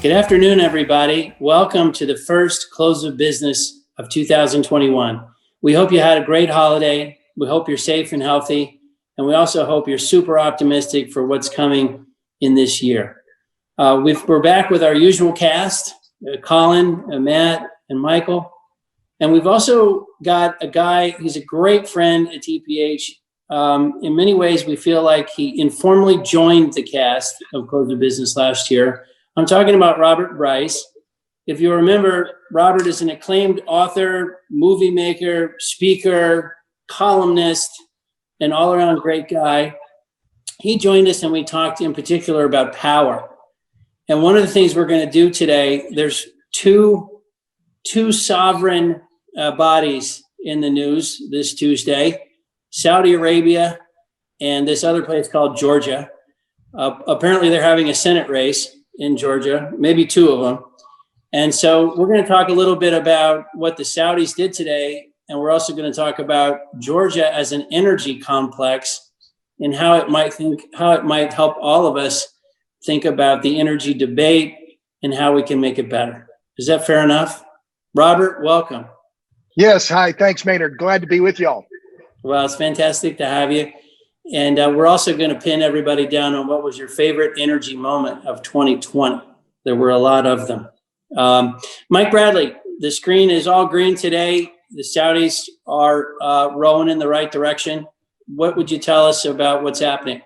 Good afternoon, everybody. Welcome to the first close of business of 2021. We hope you had a great holiday. We hope you're safe and healthy. And we also hope you're super optimistic for what's coming in this year. We're back with our usual cast, Colin, Matt, and Michael. And we've also got a guy who's a great friend at TPH. In many ways, we feel like he informally joined the cast of Close of Business last year. I'm talking about Robert Bryce. If you remember, Robert is an acclaimed author, movie maker, speaker, columnist, an all-around great guy. He joined us and we talked in particular about power. And one of the things we're going to do today, there's two sovereign bodies in the news this Tuesday, Saudi Arabia and this other place called Georgia. Apparently they're having a Senate race in Georgia, maybe two of them. And so we're going to talk a little bit about what the Saudis did today. And we're also going to talk about Georgia as an energy complex and how it might help all of us think about the energy debate and how we can make it better. Is that fair enough? Robert, welcome. Yes. Hi. Thanks, Maynard. Glad to be with y'all. Well, it's fantastic to have you. And we're also going to pin everybody down on what was your favorite energy moment of 2020. There were a lot of them. Mike Bradley, the screen is all green today. The Saudis are rowing in the right direction. What would you tell us about what's happening?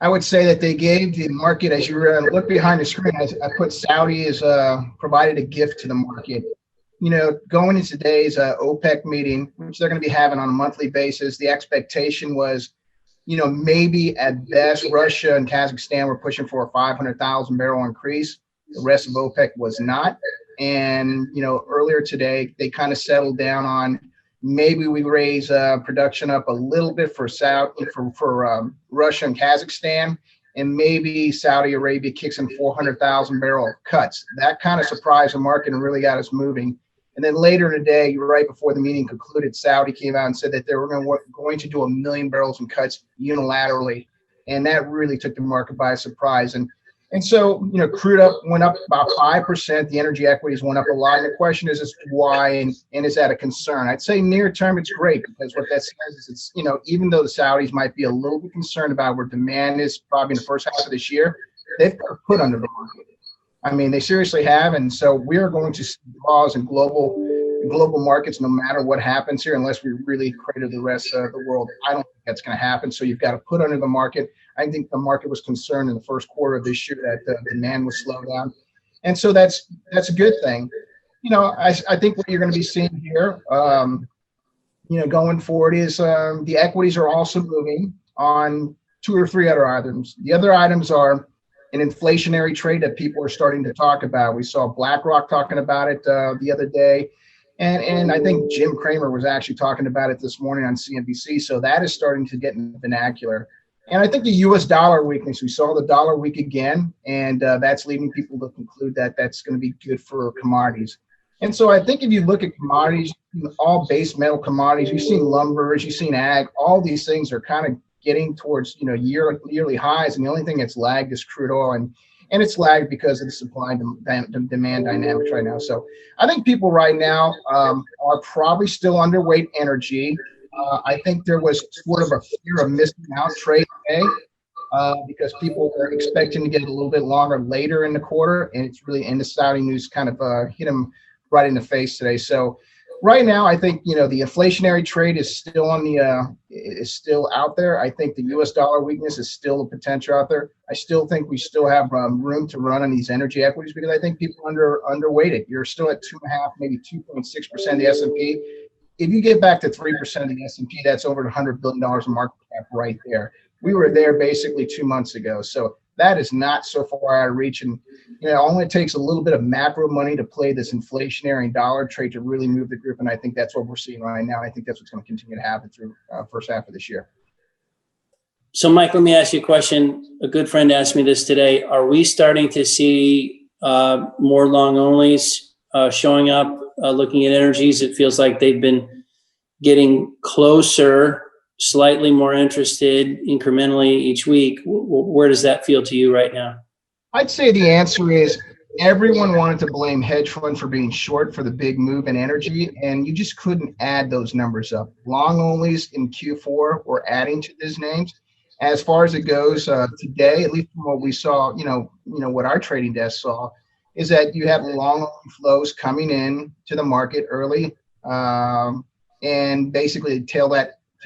I would say that they gave the market, as you look behind the screen, I put Saudi as provided a gift to the market. You know, going into today's OPEC meeting, which they're going to be having on a monthly basis, the expectation was, you know, maybe at best Russia and Kazakhstan were pushing for a 500,000 barrel increase. The rest of OPEC was not. And, you know, earlier today, they kind of settled down on maybe we raise production up a little bit for Russia and Kazakhstan, and maybe Saudi Arabia kicks in 400,000 barrel cuts. That kind of surprised the market and really got us moving. And then later today, right before the meeting concluded, Saudi came out and said that they were going to do 1 million barrels in cuts unilaterally. And that really took the market by surprise. And so, you know, crude went up about 5%. The energy equities went up a lot. And the question is why, and is that a concern? I'd say near term, it's great, because what that says is it's, you know, even though the Saudis might be a little bit concerned about where demand is probably in the first half of this year, they've got to put under the market. I mean, they seriously have. And so we're going to see draws in global markets no matter what happens here, unless we really crater the rest of the world. I don't think that's going to happen. So you've got to put under the market. I think the market was concerned in the first quarter of this year that the demand would slow down. And so that's a good thing. You know, I think what you're going to be seeing here, you know, going forward is the equities are also moving on 2 or 3 other items. The other items are an inflationary trade that people are starting to talk about. We saw BlackRock talking about it the other day. And I think Jim Cramer was actually talking about it this morning on CNBC. So that is starting to get in the vernacular. And I think the U.S. dollar weakness, we saw the dollar weak again, and that's leading people to conclude that that's going to be good for commodities. And so I think if you look at commodities, all base metal commodities, you've seen lumber, you've seen ag, all these things are kind of getting towards, you know, yearly highs. And the only thing that's lagged is crude oil. And it's lagged because of the supply and demand dynamics right now. So I think people right now are probably still underweight energy. I think there was sort of a fear of missing out trade today because people were expecting to get it a little bit longer later in the quarter. And it's really, and the Saudi news kind of hit them right in the face today. So right now, I think, you know, the inflationary trade is still is still out there. I think the U.S. dollar weakness is still a potential out there. I still think we still have room to run on these energy equities because I think people underweighted. You're still at 2.5%, maybe 2.6% of the S&P. If you get back to 3% of the S&P, that's over $100 billion in market cap right there. We were there basically 2 months ago. So that is not so far out of reach. And, you know, it only takes a little bit of macro money to play this inflationary dollar trade to really move the group. And I think that's what we're seeing right now. I think that's what's going to continue to happen through first half of this year. So, Mike, let me ask you a question. A good friend asked me this today. Are we starting to see more long onlys showing up, looking at energies? It feels like they've been getting closer, slightly more interested incrementally each week. Where does that feel to you right now? I'd say the answer is everyone wanted to blame hedge funds for being short for the big move in energy, and you just couldn't add those numbers up. Long onlys in Q4 were adding to these names. As far as it goes today, at least from what we saw, what our trading desk saw, is that you have long only flows coming in to the market early, and basically tailed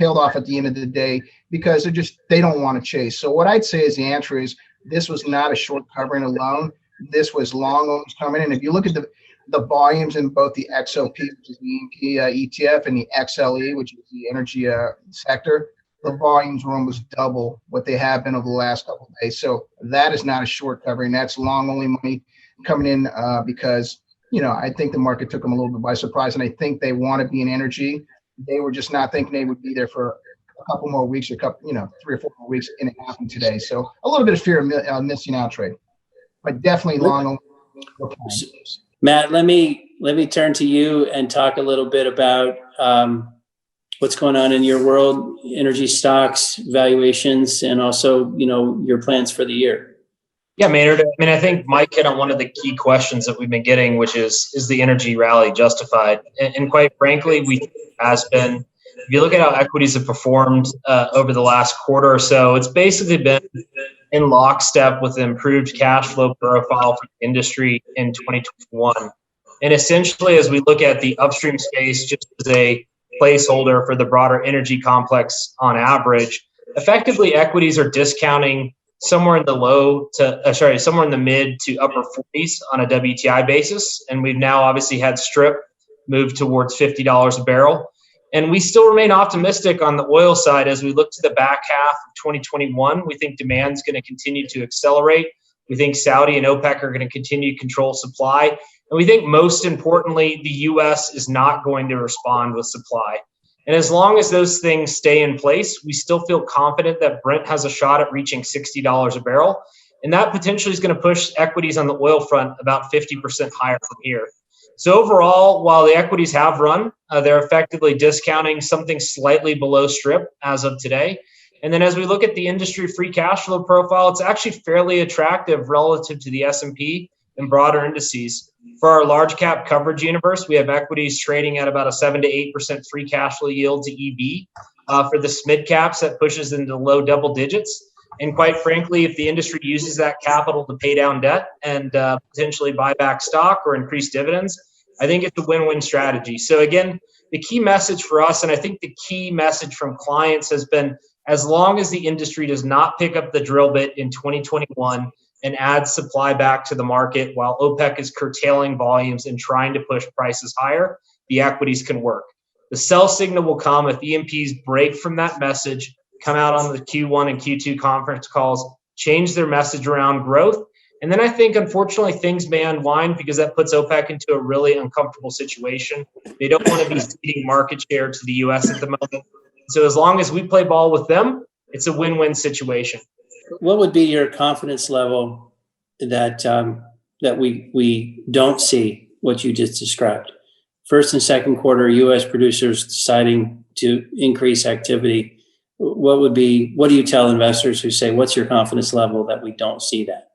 off at the end of the day because they don't want to chase. So what I'd say is the answer is this was not a short covering alone. This was long only coming in. If you look at the volumes in both the XOP, which is the E&P ETF, and the XLE, which is the energy sector, the volumes were almost double what they have been over the last couple of days. So that is not a short covering. That's long only money coming in because, I think the market took them a little bit by surprise, and I think they want to be in energy. They were just not thinking they would be there for a couple more weeks, 3 or 4 more weeks, and it happened today. So a little bit of fear of missing out trade, but definitely long only. Matt, let me turn to you and talk a little bit about what's going on in your world, energy stocks, valuations, and also, your plans for the year. Yeah, Maynard. I think Mike hit on one of the key questions that we've been getting, which is the energy rally justified? And quite frankly, we think it has been. If you look at how equities have performed over the last quarter or so, it's basically been in lockstep with the improved cash flow profile for the industry in 2021. And essentially, as we look at the upstream space, just as a placeholder for the broader energy complex on average, effectively equities are discounting somewhere in the mid to upper 40s on a WTI basis. And we've now obviously had strip move towards $50 a barrel. And we still remain optimistic on the oil side as we look to the back half of 2021. We think demand is going to continue to accelerate. We think Saudi and OPEC are going to continue to control supply. And we think most importantly, the U.S. is not going to respond with supply. And as long as those things stay in place, we still feel confident that Brent has a shot at reaching $60 a barrel. And that potentially is going to push equities on the oil front about 50% higher from here. So overall, while the equities have run, they're effectively discounting something slightly below strip as of today. And then as we look at the industry free cash flow profile, it's actually fairly attractive relative to the S&P and broader indices. For our large cap coverage universe, we have equities trading at about a 7 to 8% free cash flow yield to EV. For the SMID caps, that pushes into low double digits. And quite frankly, if the industry uses that capital to pay down debt and potentially buy back stock or increase dividends, I think it's a win-win strategy. So again, the key message for us, and I think the key message from clients has been, as long as the industry does not pick up the drill bit in 2021 and add supply back to the market while OPEC is curtailing volumes and trying to push prices higher, the equities can work. The sell signal will come if E&Ps break from that message, come out on the Q1 and Q2 conference calls, change their message around growth. And then I think, unfortunately, things may unwind because that puts OPEC into a really uncomfortable situation. They don't want to be ceding market share to the U.S. at the moment. So as long as we play ball with them, it's a win-win situation. What would be your confidence level that we don't see what you just described? First and second quarter, U.S. producers deciding to increase activity. What do you tell investors who say, what's your confidence level that we don't see that?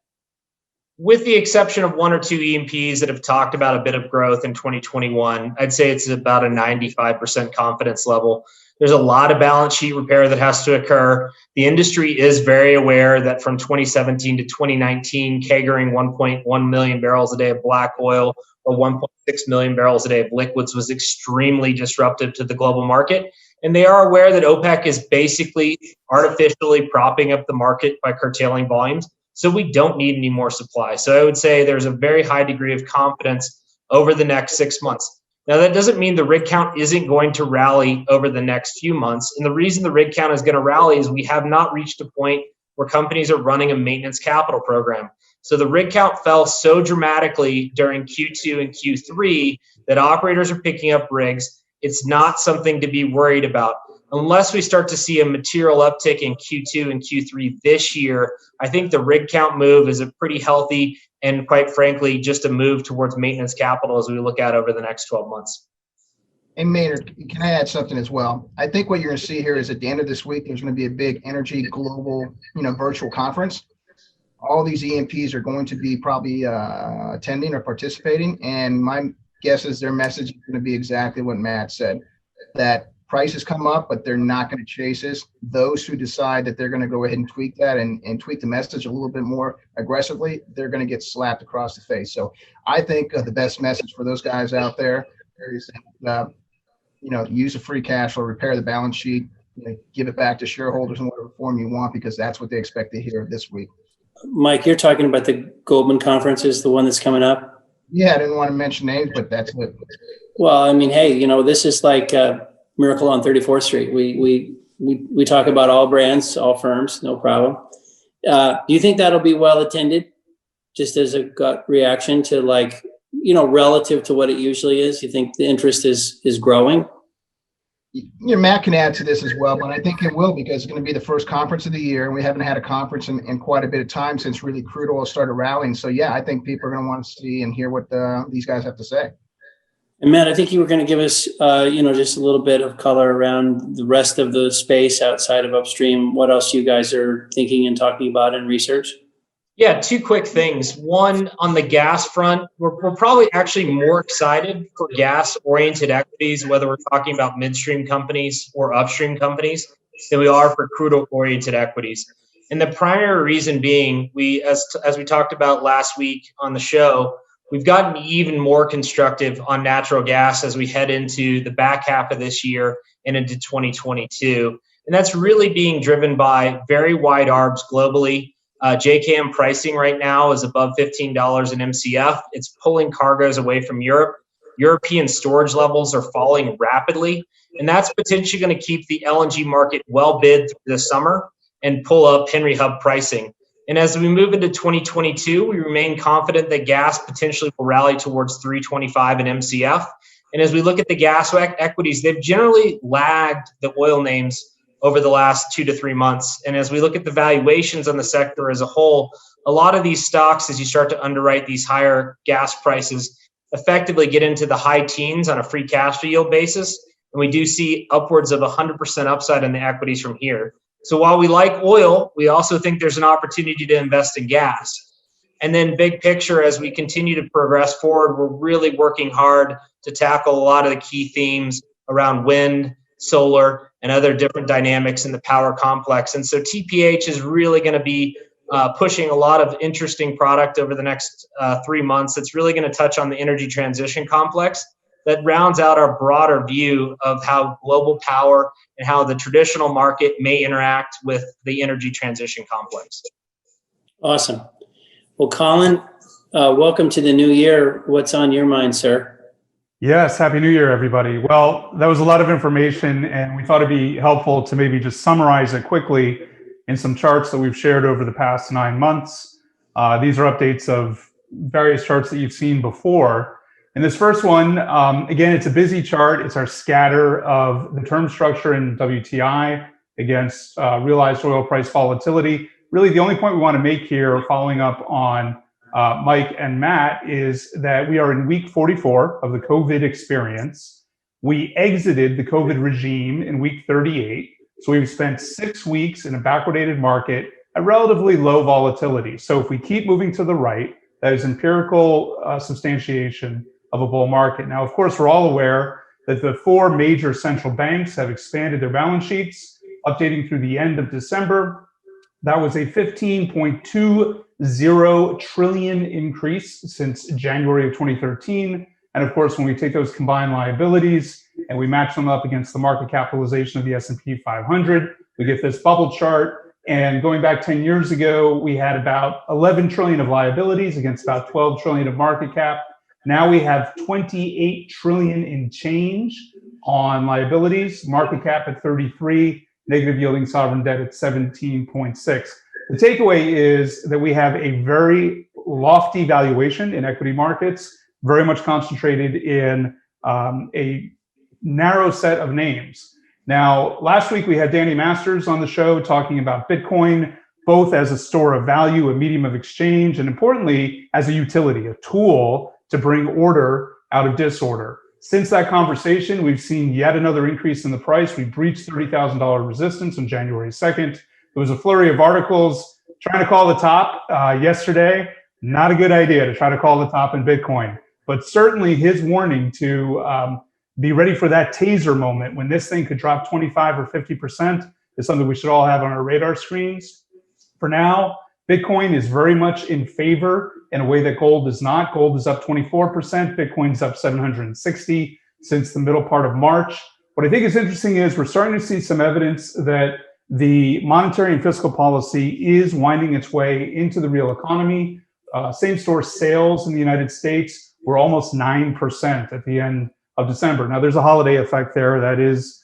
With the exception of one or two E&Ps that have talked about a bit of growth in 2021, I'd say it's about a 95% confidence level. There's a lot of balance sheet repair that has to occur. The industry is very aware that from 2017 to 2019, CAGRing 1.1 million barrels a day of black oil or 1.6 million barrels a day of liquids was extremely disruptive to the global market. And they are aware that OPEC is basically artificially propping up the market by curtailing volumes. So we don't need any more supply. So I would say there's a very high degree of confidence over the next 6 months. Now, that doesn't mean the rig count isn't going to rally over the next few months. And the reason the rig count is going to rally is we have not reached a point where companies are running a maintenance capital program. So the rig count fell so dramatically during Q2 and Q3 that operators are picking up rigs. It's not something to be worried about. Unless we start to see a material uptick in Q2 and Q3 this year, I think the rig count move is a pretty healthy and, quite frankly, just a move towards maintenance capital as we look at over the next 12 months. And Maynard, can I add something as well? I think what you're going to see here is at the end of this week, there's going to be a big energy global, virtual conference. all these E&Ps are going to be probably attending or participating. And my guess is their message is going to be exactly what Matt said, that prices come up, but they're not going to chase us. Those who decide that they're going to go ahead and tweak that and tweak the message a little bit more aggressively, they're going to get slapped across the face. So I think the best message for those guys out there is, use the free cash flow, repair the balance sheet, give it back to shareholders in whatever form you want, because that's what they expect to hear this week. Mike, you're talking about the Goldman conference, is the one that's coming up? Yeah, I didn't want to mention names, but that's it. Well, I mean, hey, this is like Miracle on 34th Street. We talk about all brands, all firms, no problem. Do you think that'll be well attended, just as a gut reaction to relative to what it usually is? You think the interest is growing? Matt can add to this as well, but I think it will, because it's going to be the first conference of the year, and we haven't had a conference in quite a bit of time since really crude oil started rallying. So yeah, I think people are going to want to see and hear what these guys have to say. And Matt, I think you were going to give us, just a little bit of color around the rest of the space outside of upstream. What else you guys are thinking and talking about in research? Yeah, two quick things. One, on the gas front, we're probably actually more excited for gas-oriented equities, whether we're talking about midstream companies or upstream companies, than we are for crude oil-oriented equities. And the primary reason being, as we talked about last week on the show, we've gotten even more constructive on natural gas as we head into the back half of this year and into 2022. And that's really being driven by very wide arbs globally. JKM pricing right now is above $15 an MCF. It's pulling cargoes away from Europe. European storage levels are falling rapidly, and that's potentially going to keep the LNG market well bid through the summer and pull up Henry Hub pricing. And as we move into 2022, we remain confident that gas potentially will rally towards $3.25 an MCF. And as we look at the gas equities, they've generally lagged the oil names over the last 2 to 3 months. And as we look at the valuations on the sector as a whole, a lot of these stocks, as you start to underwrite these higher gas prices, effectively get into the high teens on a free cash flow yield basis. And we do see upwards of 100% upside in the equities from here. So while we like oil, we also think there's an opportunity to invest in gas. And then big picture, as we continue to progress forward, we're really working hard to tackle a lot of the key themes around wind, solar, and other different dynamics in the power complex. And so TPH is really going to be pushing a lot of interesting product over the next 3 months. It's really going to touch on the energy transition complex that rounds out our broader view of how global power and how the traditional market may interact with the energy transition complex. Awesome. Well, Colin, welcome to the new year. What's on your mind, sir? Yes, Happy New Year, everybody. Well, that was a lot of information, and we thought it'd be helpful to maybe just summarize it quickly in some charts that we've shared over the past 9 months. These are updates of various charts that you've seen before. In this first one, again, it's a busy chart. It's our scatter of the term structure in WTI against realized oil price volatility. Really, the only point we want to make here, following up on Mike and Matt, is that we are in week 44 of the COVID experience. We exited the COVID regime in week 38. So we've spent 6 weeks in a backwardated market at relatively low volatility. So if we keep moving to the right, that is empirical substantiation of a bull market. Now, of course, we're all aware that the 4 major central banks have expanded their balance sheets, updating through the end of December. That was a 15.20 trillion increase since January of 2013. And of course, when we take those combined liabilities and we match them up against the market capitalization of the S&P 500, we get this bubble chart. And going back 10 years ago, we had about 11 trillion of liabilities against about 12 trillion of market cap. Now we have 28 trillion in change on liabilities, market cap at 33, negative yielding sovereign debt at 17.6. The takeaway is that we have a very lofty valuation in equity markets, very much concentrated in a narrow set of names. Now, last week we had Danny Masters on the show talking about Bitcoin, both as a store of value, a medium of exchange, and importantly, as a utility, a tool to bring order out of disorder. Since that conversation, we've seen yet another increase in the price. We breached $30,000 resistance on January 2nd. There was a flurry of articles trying to call the top yesterday, not a good idea to try to call the top in Bitcoin. But certainly his warning to be ready for that taser moment when this thing could drop 25 or 50% is something we should all have on our radar screens. For now, Bitcoin is very much in favor in a way that gold is not. Gold is up 24%. Bitcoin's up 760 since the middle part of March. What I think is interesting is we're starting to see some evidence that the monetary and fiscal policy is winding its way into the real economy. Same-store sales in the United States were almost 9% at the end of December. Now, there's a holiday effect there that is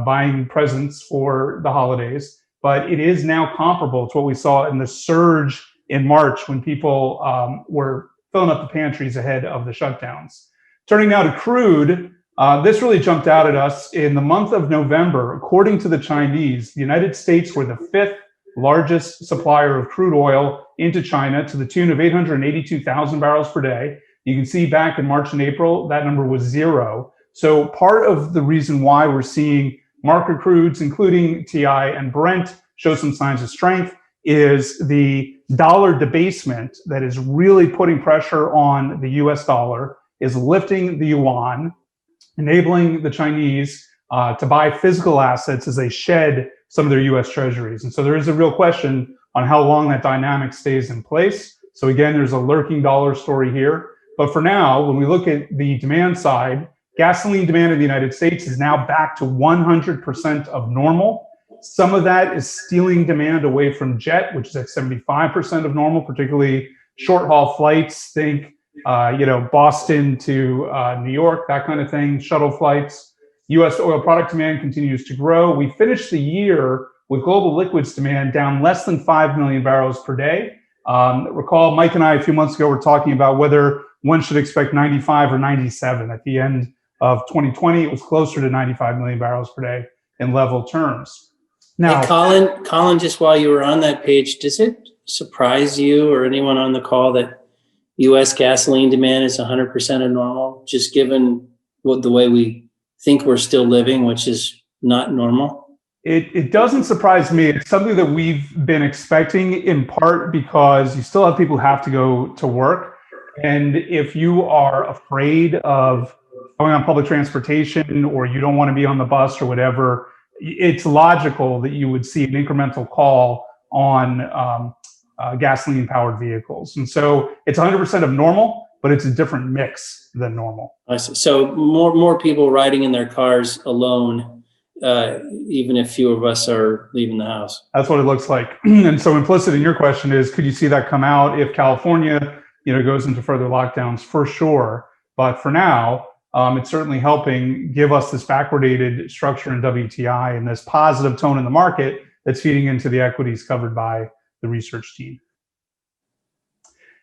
buying presents for the holidays, but it is now comparable to what we saw in the surge in March when people were filling up the pantries ahead of the shutdowns. Turning now to crude, this really jumped out at us. In the month of November, according to the Chinese, the United States were the 5th largest supplier of crude oil into China to the tune of 882,000 barrels per day. You can see back in March and April, that number was 0. So part of the reason why we're seeing market crudes, including TI and Brent, show some signs of strength is the dollar debasement that is really putting pressure on the US dollar, is lifting the yuan, enabling the Chinese to buy physical assets as they shed some of their US treasuries. And so there is a real question on how long that dynamic stays in place. So again, there's a lurking dollar story here. But for now, when we look at the demand side, gasoline demand in the United States is now back to 100% of normal. Some of that is stealing demand away from jet, which is at 75% of normal, particularly short haul flights. Think, Boston to New York, that kind of thing, shuttle flights. U.S. oil product demand continues to grow. We finished the year with global liquids demand down less than 5 million barrels per day. Recall Mike and I a few months ago were talking about whether one should expect 95 or 97. At the end of 2020, it was closer to 95 million barrels per day in level terms. Now, hey, Colin, just while you were on that page, does it surprise you or anyone on the call that U.S. gasoline demand is 100% of normal, just given the way we think we're still living, which is not normal? It doesn't surprise me. It's something that we've been expecting, in part because you still have people who have to go to work. And if you are afraid of going on public transportation or you don't want to be on the bus or whatever, it's logical that you would see an incremental call on gasoline-powered vehicles. And so it's 100% of normal, but it's a different mix than normal. I see. So more people riding in their cars alone, even if few of us are leaving the house. That's what it looks like. And so implicit in your question is, could you see that come out if California goes into further lockdowns? For sure. But for now, it's certainly helping give us this backwardated structure in WTI and this positive tone in the market that's feeding into the equities covered by the research team.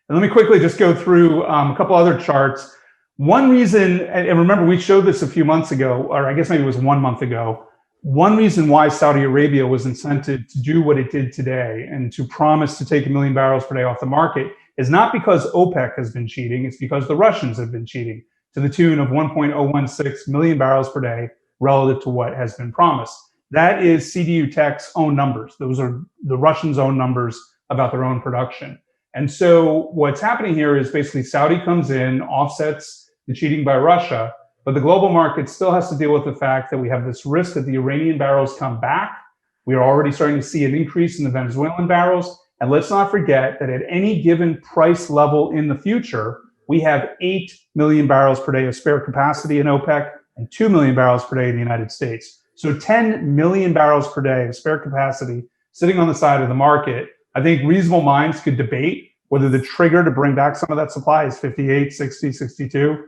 And let me quickly just go through a couple other charts. One reason, and remember we showed this a few months ago, or I guess maybe it was 1 month ago, one reason why Saudi Arabia was incented to do what it did today and to promise to take 1 million barrels per day off the market is not because OPEC has been cheating, it's because the Russians have been cheating to the tune of 1.016 million barrels per day relative to what has been promised. That is CDU Tech's own numbers. Those are the Russians' own numbers about their own production. And so what's happening here is basically Saudi comes in, offsets the cheating by Russia, but the global market still has to deal with the fact that we have this risk that the Iranian barrels come back. We are already starting to see an increase in the Venezuelan barrels. And let's not forget that at any given price level in the future, we have 8 million barrels per day of spare capacity in OPEC and 2 million barrels per day in the United States. So 10 million barrels per day of spare capacity sitting on the side of the market. I think reasonable minds could debate whether the trigger to bring back some of that supply is 58, 60, 62.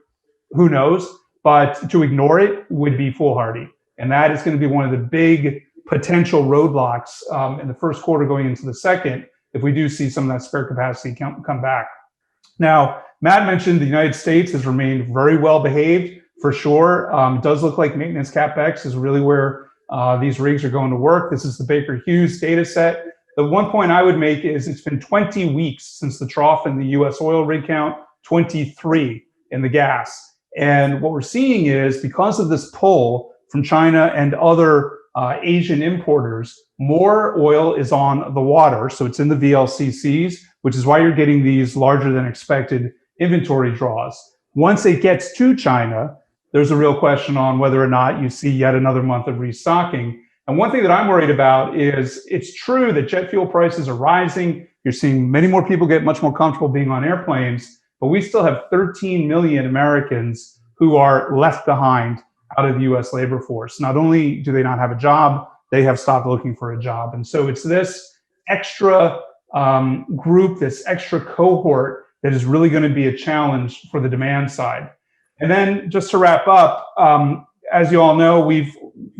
Who knows? But to ignore it would be foolhardy. And that is going to be one of the big potential roadblocks in the first quarter going into the second, if we do see some of that spare capacity come back. Now, Matt mentioned the United States has remained very well behaved for sure. It does look like maintenance CapEx is really where these rigs are going to work. This is the Baker Hughes data set. The one point I would make is it's been 20 weeks since the trough in the US oil rig count, 23 in the gas. And what we're seeing is because of this pull from China and other Asian importers, more oil is on the water. So it's in the VLCCs, which is why you're getting these larger than expected inventory draws. Once it gets to China, there's a real question on whether or not you see yet another month of restocking. And one thing that I'm worried about is it's true that jet fuel prices are rising. You're seeing many more people get much more comfortable being on airplanes, but we still have 13 million Americans who are left behind out of the US labor force. Not only do they not have a job, they have stopped looking for a job. And so it's this extra group, this extra cohort that is really going to be a challenge for the demand side. And then just to wrap up, as you all know, we've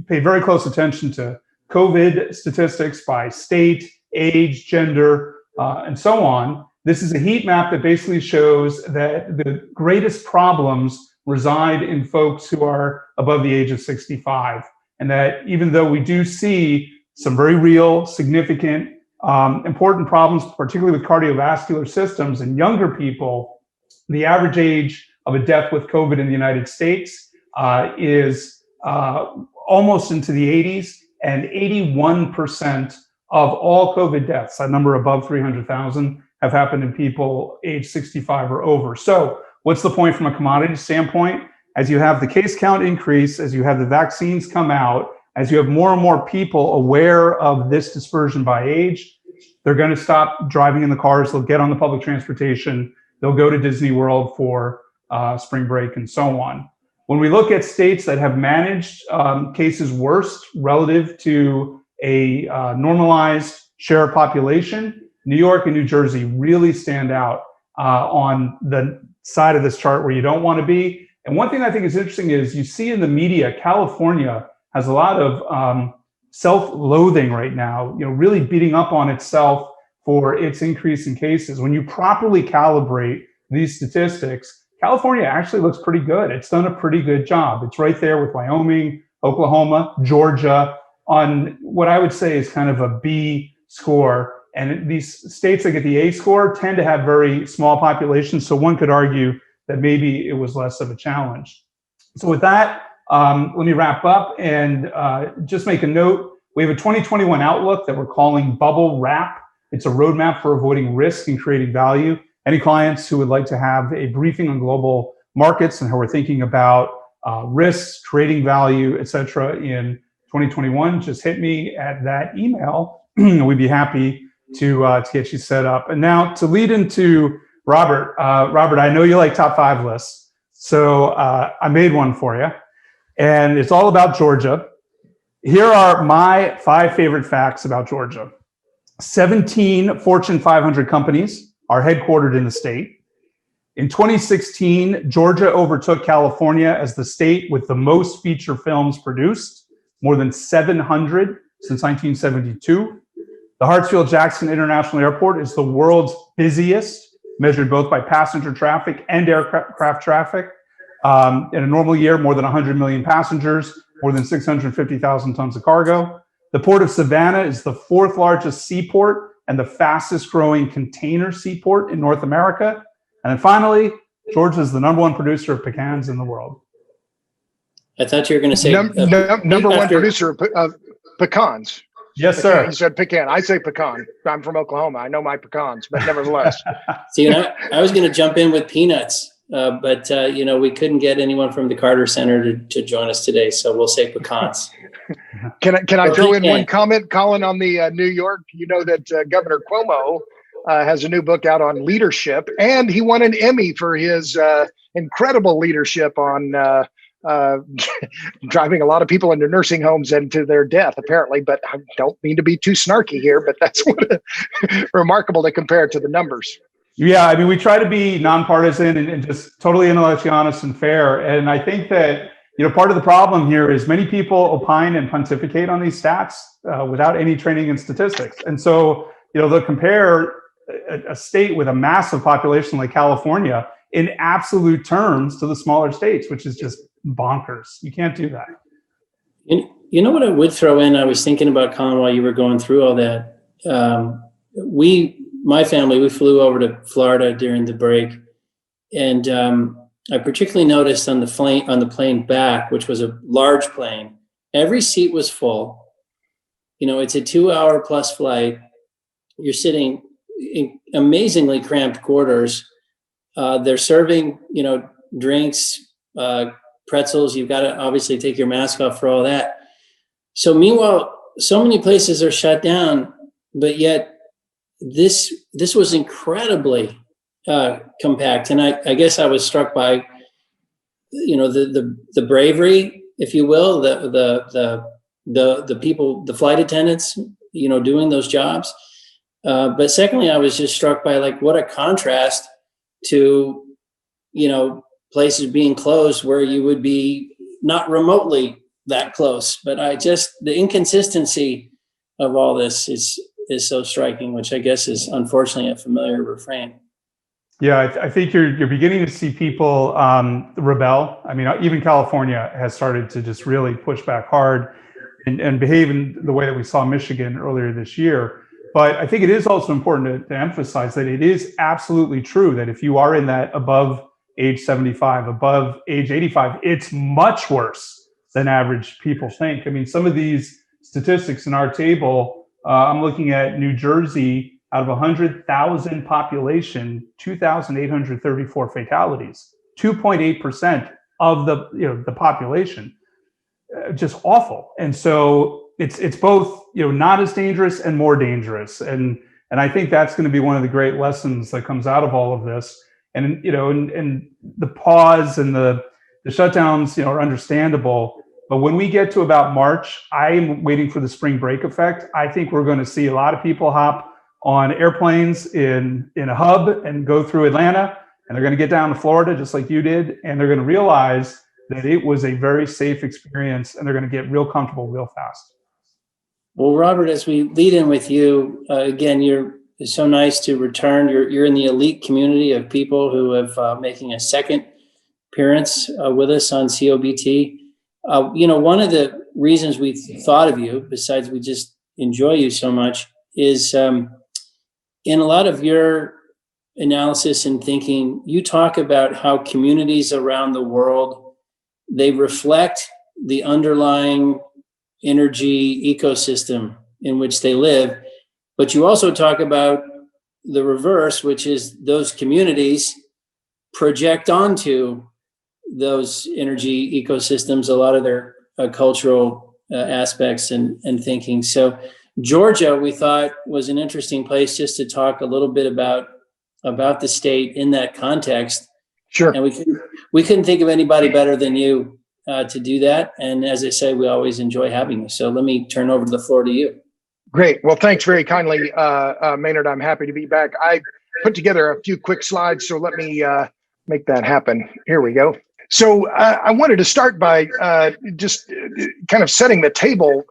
paid very close attention to COVID statistics by state, age, gender, and so on. This is a heat map that basically shows that the greatest problems reside in folks who are above the age of 65. And that even though we do see some very real, significant, important problems, particularly with cardiovascular systems in younger people, the average age of a death with COVID in the United States is almost into the 80s, and 81% of all COVID deaths, a number above 300,000, have happened in people age 65 or over. So what's the point from a commodity standpoint? As you have the case count increase, as you have the vaccines come out, as you have more and more people aware of this dispersion by age, they're going to stop driving in the cars. They'll get on the public transportation. They'll go to Disney World for spring break and so on. When we look at states that have managed cases worst relative to a normalized share of population, New York and New Jersey really stand out on the side of this chart where you don't want to be. And one thing I think is interesting is you see in the media, California has a lot of self-loathing right now, really beating up on itself for its increase in cases. When you properly calibrate these statistics, California actually looks pretty good. It's done a pretty good job. It's right there with Wyoming, Oklahoma, Georgia on what I would say is kind of a B score. And these states that get the A score tend to have very small populations. So one could argue that maybe it was less of a challenge. So with that, let me wrap up and just make a note. We have a 2021 outlook that we're calling Bubble Wrap. It's a roadmap for avoiding risk and creating value. Any clients who would like to have a briefing on global markets and how we're thinking about risks, creating value, et cetera, in 2021, just hit me at that email. We'd be happy to get you set up. And now to lead into Robert. Robert, I know you like top 5 lists, so I made one for you, and it's all about Georgia. Here are my 5 favorite facts about Georgia. 17 Fortune 500 companies are headquartered in the state. In 2016, Georgia overtook California as the state with the most feature films produced, more than 700 since 1972. The Hartsfield-Jackson International Airport is the world's busiest, measured both by passenger traffic and aircraft traffic. In a normal year, more than 100 million passengers, more than 650,000 tons of cargo. The Port of Savannah is the 4th largest seaport and the fastest growing container seaport in North America. And then finally, Georgia is the #1 producer of pecans in the world. I thought you were going to say number one producer of pecans. Yes, sir. You said pecan. I say pecan. I'm from Oklahoma. I know my pecans, but nevertheless. See, I was going to jump in with peanuts, but we couldn't get anyone from the Carter Center to join us today, so we'll say pecans. Can I throw in one comment, Colin, on the New York? You know that Governor Cuomo has a new book out on leadership, and he won an Emmy for his incredible leadership on driving a lot of people into nursing homes and to their death, apparently. But I don't mean to be too snarky here, but that's remarkable to compare it to the numbers. Yeah, I mean, we try to be nonpartisan and just totally intellectually honest and fair. And I think that, part of the problem here is many people opine and pontificate on these stats without any training in statistics. And so, they'll compare a state with a massive population like California in absolute terms to the smaller states, which is just bonkers. You can't do that. You know what I would throw in? I was thinking about, Colin, while you were going through all that. My family, we flew over to Florida during the break, and I particularly noticed on the plane back, which was a large plane, every seat was full. It's a 2-hour plus flight. You're sitting in amazingly cramped quarters. They're serving, drinks, pretzels. You've got to obviously take your mask off for all that. So meanwhile, so many places are shut down, but yet this was incredibly compact. And I guess I was struck by, the bravery, if you will, the people, the flight attendants, doing those jobs. But secondly, I was just struck by what a contrast to, places being closed where you would be not remotely that close. But the inconsistency of all this is so striking, which I guess is unfortunately a familiar refrain. Yeah, I think you're beginning to see people rebel. I mean, even California has started to just really push back hard and behave in the way that we saw Michigan earlier this year. But I think it is also important to emphasize that it is absolutely true that if you are in that above age 75, above age 85, it's much worse than average people think. I mean, some of these statistics in our table, I'm looking at New Jersey. Out of 100,000 population, 2,834 fatalities, 2.8% of the population, just awful. And so it's both not as dangerous and more dangerous. And I think that's going to be one of the great lessons that comes out of all of this. And and the pause and the shutdowns are understandable. But when we get to about March, I'm waiting for the spring break effect. I think we're going to see a lot of people hop on airplanes in a hub and go through Atlanta, and they're going to get down to Florida just like you did, and they're going to realize that it was a very safe experience, and they're going to get real comfortable real fast. Well, Robert, as we lead in with you, again, it's so nice to return. You're in the elite community of people who have making a second appearance with us on COBT. One of the reasons we thought of you, besides we just enjoy you so much, is in a lot of your analysis and thinking, you talk about how communities around the world, they reflect the underlying energy ecosystem in which they live. But you also talk about the reverse, which is those communities project onto those energy ecosystems a lot of their cultural aspects and thinking. So Georgia, we thought, was an interesting place just to talk a little bit about the state in that context. Sure. And we couldn't think of anybody better than you to do that. And as I say, we always enjoy having you. So let me turn over the floor to you. Great. Well, thanks very kindly, Maynard. I'm happy to be back. I put together a few quick slides, so let me make that happen. Here we go. So I wanted to start by just kind of setting the table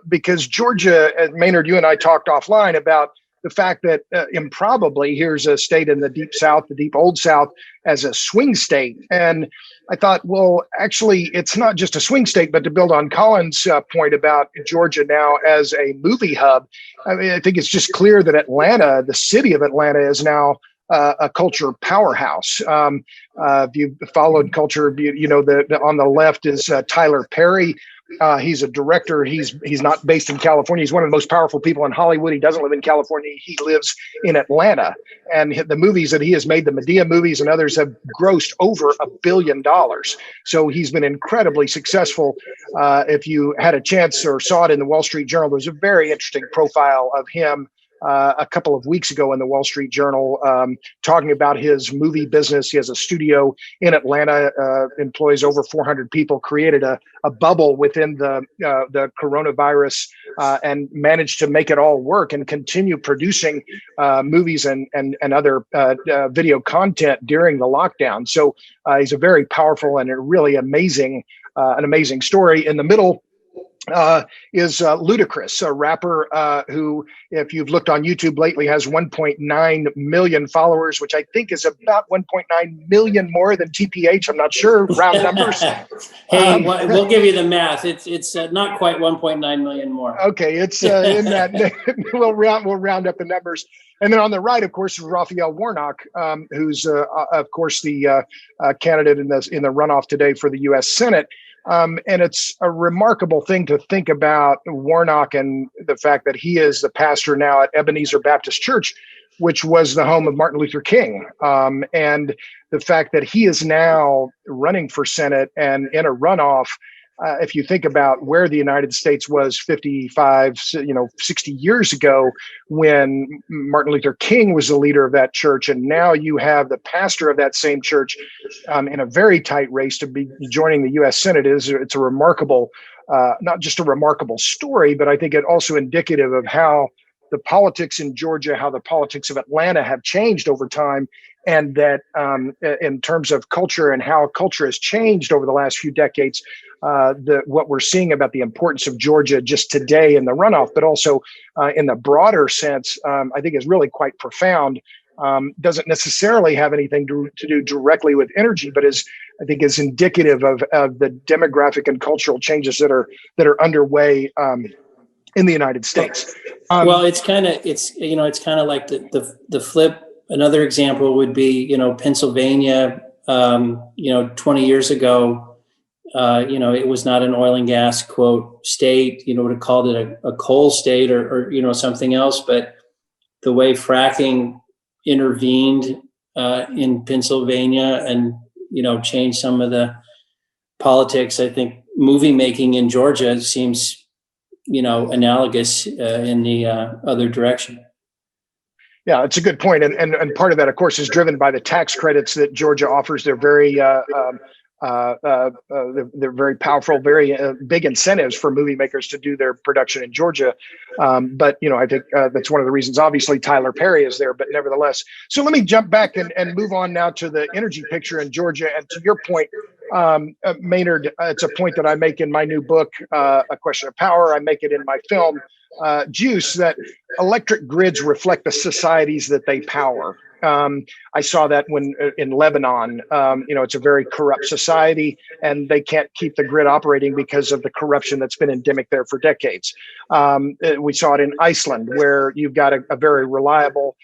because Georgia, Maynard, you and I talked offline about the fact that improbably here's a state in the deep South, the deep old South, as a swing state. And I thought, well, actually, it's not just a swing state, but to build on Colin's point about Georgia now as a movie hub, I mean, I think it's just clear that Atlanta, the city of Atlanta, is now a culture powerhouse. If you followed culture, on the left is Tyler Perry. He's a director. He's not based in California. He's one of the most powerful people in Hollywood. He doesn't live in California. He lives in Atlanta. And the movies that he has made, the Medea movies and others, have grossed over $1 billion. So he's been incredibly successful. If you had a chance or saw it in the Wall Street Journal, there's a very interesting profile of him a couple of weeks ago in the Wall Street Journal, talking about his movie business. He has a studio in Atlanta, employs over 400 people, created a bubble within the coronavirus, and managed to make it all work and continue producing movies and other video content during the lockdown. So he's a very powerful and a really amazing story. In the middle is Ludacris, a rapper who, if you've looked on YouTube lately, has 1.9 million followers, which I think is about 1.9 million more than TPH. I'm not sure, round numbers. Hey, we'll give you the math. It's not quite 1.9 million more. Okay, it's in that. We'll round up the numbers. And then on the right, of course, is Raphael Warnock, who's of course the candidate in the runoff today for the U.S. Senate. And it's a remarkable thing to think about Warnock and the fact that he is the pastor now at Ebenezer Baptist Church, which was the home of Martin Luther King. And the fact that he is now running for Senate and in a runoff. If you think about where the United States was 55, 60 years ago, when Martin Luther King was the leader of that church, and now you have the pastor of that same church in a very tight race to be joining the U.S. Senate, it's a remarkable, not just a remarkable story, but I think it also indicative of how the politics in Georgia, how the politics of Atlanta have changed over time. And that in terms of culture and how culture has changed over the last few decades, what we're seeing about the importance of Georgia just today in the runoff, but also in the broader sense, I think is really quite profound. Doesn't necessarily have anything to do directly with energy, but I think is indicative of the demographic and cultural changes that are underway in the United States. Well, it's kind of like the flip. Another example would be, Pennsylvania, 20 years ago, it was not an oil and gas quote state, would have called it a coal state or something else. But the way fracking intervened in Pennsylvania and, changed some of the politics, I think movie making in Georgia seems, analogous in the other direction. Yeah, it's a good point. And part of that, of course, is driven by the tax credits that Georgia offers. They're very powerful, very big incentives for movie makers to do their production in Georgia. But, I think that's one of the reasons, obviously, Tyler Perry is there, but nevertheless. So let me jump back and move on now to the energy picture in Georgia. And to your point, Maynard, it's a point that I make in my new book, A Question of Power. I make it in my film, Juice, that electric grids reflect the societies that they power. I saw that when in Lebanon, it's a very corrupt society and they can't keep the grid operating because of the corruption that's been endemic there for decades. We saw it in Iceland, where you've got a very reliable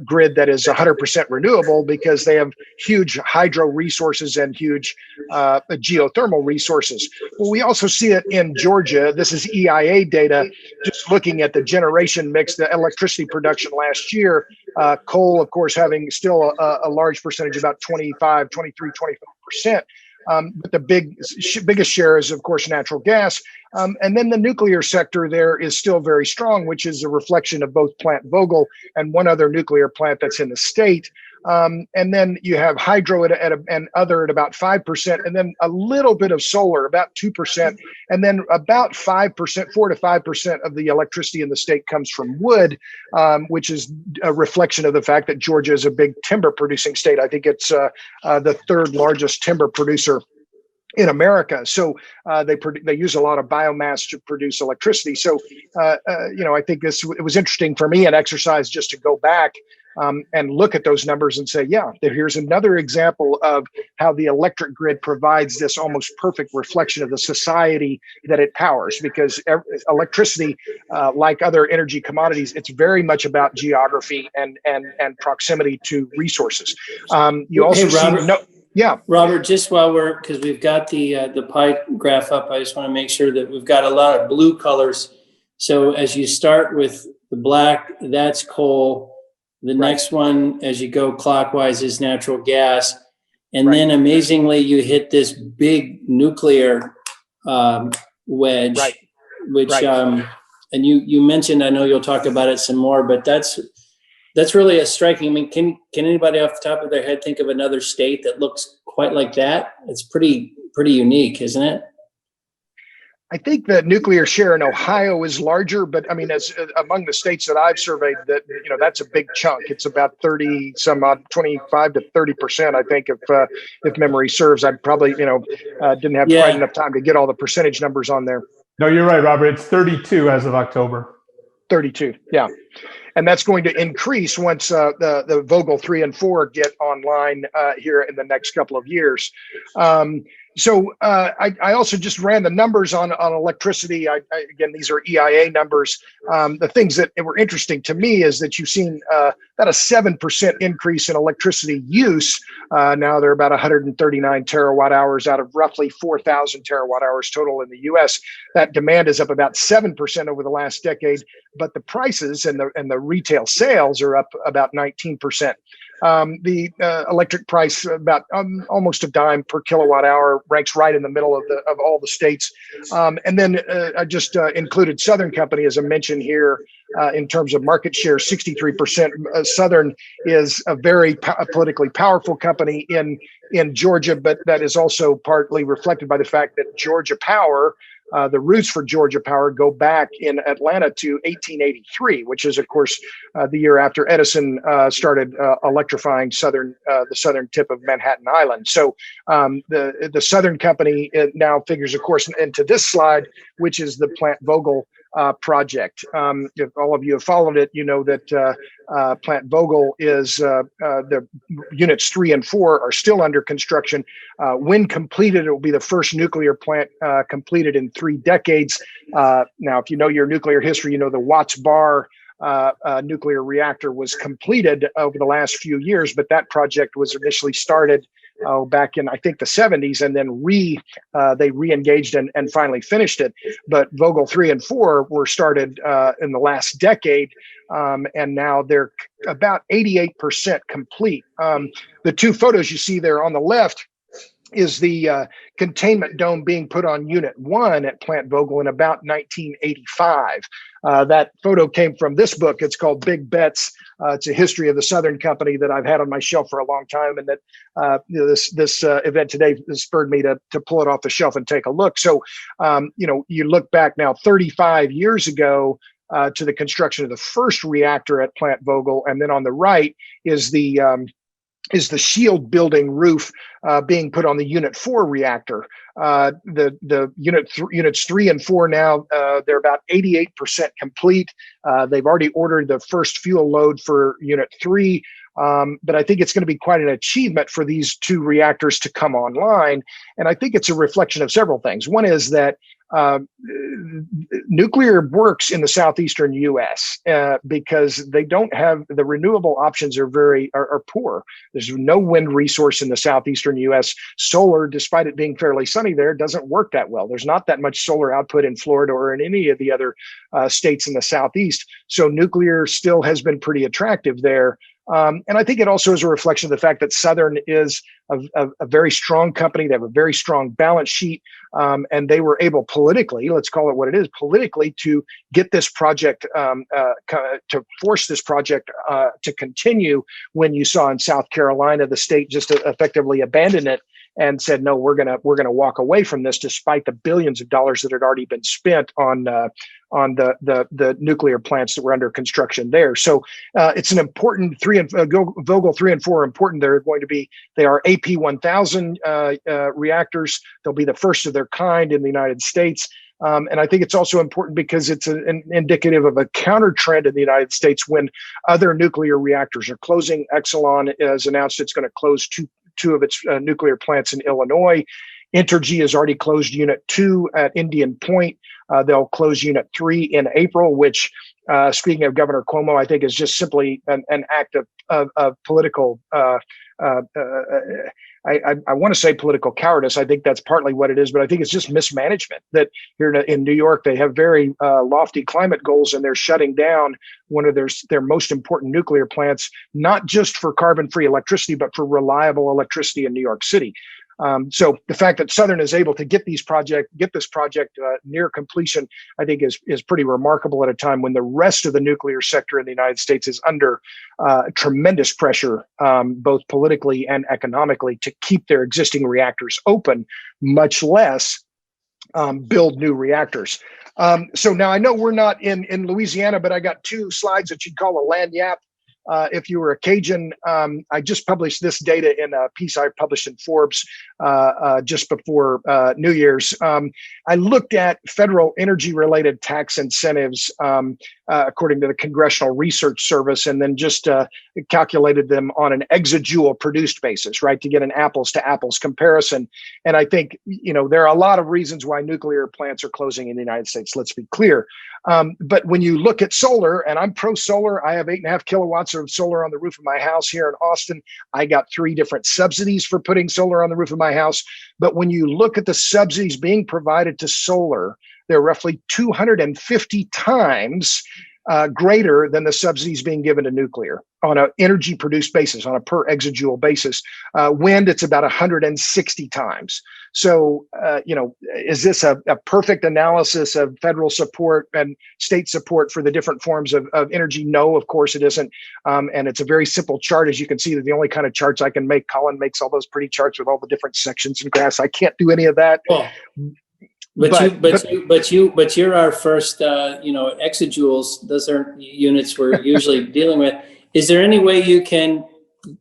grid that is 100% renewable because they have huge hydro resources and huge geothermal resources. Well, we also see it in Georgia. This is EIA data, just looking at the generation mix, the electricity production last year. Coal, of course, having still a large percentage, about 25, 23, 25%. But the biggest share is, of course, natural gas. And then the nuclear sector there is still very strong, which is a reflection of both Plant Vogtle and one other nuclear plant that's in the state. And then you have hydro and other at about 5%, and then a little bit of solar, about 2%, and then about 5%, 4 to 5% of the electricity in the state comes from wood, which is a reflection of the fact that Georgia is a big timber producing state. I think it's the third largest timber producer in America. So they use a lot of biomass to produce electricity. So, I think it was interesting for me, an exercise just to go back and look at those numbers and say, yeah, here's another example of how the electric grid provides this almost perfect reflection of the society that it powers. Because electricity, like other energy commodities, it's very much about geography and proximity to resources. You also Robert, just because we've got the pie graph up, I just want to make sure that we've got a lot of blue colors. So as you start with the black, that's coal. The next one, as you go clockwise, is natural gas. And then amazingly, you hit this big nuclear wedge, which, and you mentioned, I know you'll talk about it some more, but that's really a striking. I mean, can anybody off the top of their head think of another state that looks quite like that? It's pretty unique, isn't it? I think the nuclear share in Ohio is larger, but I mean, as among the states that I've surveyed, that's a big chunk. It's about 25 to 30%, I think, if memory serves. I probably, didn't have quite enough time to get all the percentage numbers on there. No, you're right, Robert. It's 32 as of October. 32, yeah. And that's going to increase once the Vogtle 3 and 4 get online here in the next couple of years. I also just ran the numbers on electricity. Again, these are EIA numbers. The things that were interesting to me is that you've seen about a 7% increase in electricity use. Now they're about 139 terawatt hours out of roughly 4,000 terawatt hours total in the U.S. That demand is up about 7% over the last decade, but the prices and the retail sales are up about 19%. The electric price about almost a dime per kilowatt hour ranks right in the middle of all the states. And then I just included Southern Company as a mention here in terms of market share. 63%. Southern is a very politically powerful company in Georgia, but that is also partly reflected by the fact that Georgia Power, the roots for Georgia Power go back in Atlanta to 1883, which is, of course, the year after Edison started electrifying the southern tip of Manhattan Island. So the Southern Company now figures, of course, into this slide, which is the Plant Vogtle project. If all of you have followed it, you know that Plant Vogtle is the units 3 and 4 are still under construction. When completed, it will be the first nuclear plant completed in 3 decades. Now, if you know your nuclear history, you know the Watts Bar nuclear reactor was completed over the last few years, but that project was initially started back in, I think, the 70s, and then they re-engaged and finally finished it. But Vogtle 3 and 4 were started in the last decade, and now they're about 88% complete. The 2 photos you see there on the left is the containment dome being put on Unit 1 at Plant Vogtle in about 1985. That photo came from this book. It's called Big Bets. It's a history of the Southern Company that I've had on my shelf for a long time, and that this event today spurred me to pull it off the shelf and take a look. So, you look back now 35 years ago to the construction of the first reactor at Plant Vogtle, and then on the right is the shield building roof being put on the Unit 4 reactor. The units 3 and 4 now, they're about 88% complete. They've already ordered the first fuel load for Unit 3. But I think it's going to be quite an achievement for these 2 reactors to come online. And I think it's a reflection of several things. One is that nuclear works in the southeastern U.S. Because they don't have the renewable options are poor. There's no wind resource in the southeastern U.S. Solar, despite it being fairly sunny there, doesn't work that well. There's not that much solar output in Florida or in any of the other states in the southeast. So nuclear still has been pretty attractive there. And I think it also is a reflection of the fact that Southern is a very strong company. They have a very strong balance sheet, and they were able politically, let's call it what it is, politically, to get this project, to force this project to continue when you saw in South Carolina, the state just effectively abandoned it and said, no, we're gonna walk away from this, despite the billions of dollars that had already been spent on the nuclear plants that were under construction there. So it's an important Vogtle 3 and 4 are important. They are AP1000 reactors. They'll be the first of their kind in the United States. And I think it's also important because it's an indicative of a counter trend in the United States when other nuclear reactors are closing. Exelon has announced it's going to close two of its nuclear plants in Illinois. Entergy has already closed Unit 2 at Indian Point. They'll close Unit 3 in April, which, speaking of Governor Cuomo, I think is just simply an act of political, I want to say political cowardice. I think that's partly what it is, but I think it's just mismanagement that here in New York, they have very lofty climate goals, and they're shutting down one of their most important nuclear plants, not just for carbon-free electricity, but for reliable electricity in New York City. So the fact that Southern is able to get this project near completion, I think is pretty remarkable at a time when the rest of the nuclear sector in the United States is under tremendous pressure, both politically and economically, to keep their existing reactors open, much less build new reactors. So now I know we're not in Louisiana, but I got 2 slides that you'd call a lagniappe. If you were a Cajun, I just published this data in a piece I published in Forbes just before New Year's. I looked at federal energy-related tax incentives according to the Congressional Research Service, and then just calculated them on an exajoule produced basis, right, to get an apples to apples comparison. And I think, there are a lot of reasons why nuclear plants are closing in the United States, let's be clear. But when you look at solar, and I'm pro solar, I have 8.5 kilowatts of solar on the roof of my house here in Austin. I got 3 different subsidies for putting solar on the roof of my house. But when you look at the subsidies being provided to solar, they're roughly 250 times greater than the subsidies being given to nuclear on an energy produced basis, on a per exajoule basis. Wind, it's about 160 times. So, is this a perfect analysis of federal support and state support for the different forms of energy? No, of course it isn't. And it's a very simple chart. As you can see, that the only kind of charts I can make, Colin makes all those pretty charts with all the different sections and graphs. I can't do any of that. Well, But you're our first, exajoules. Those are units we're usually dealing with. Is there any way you can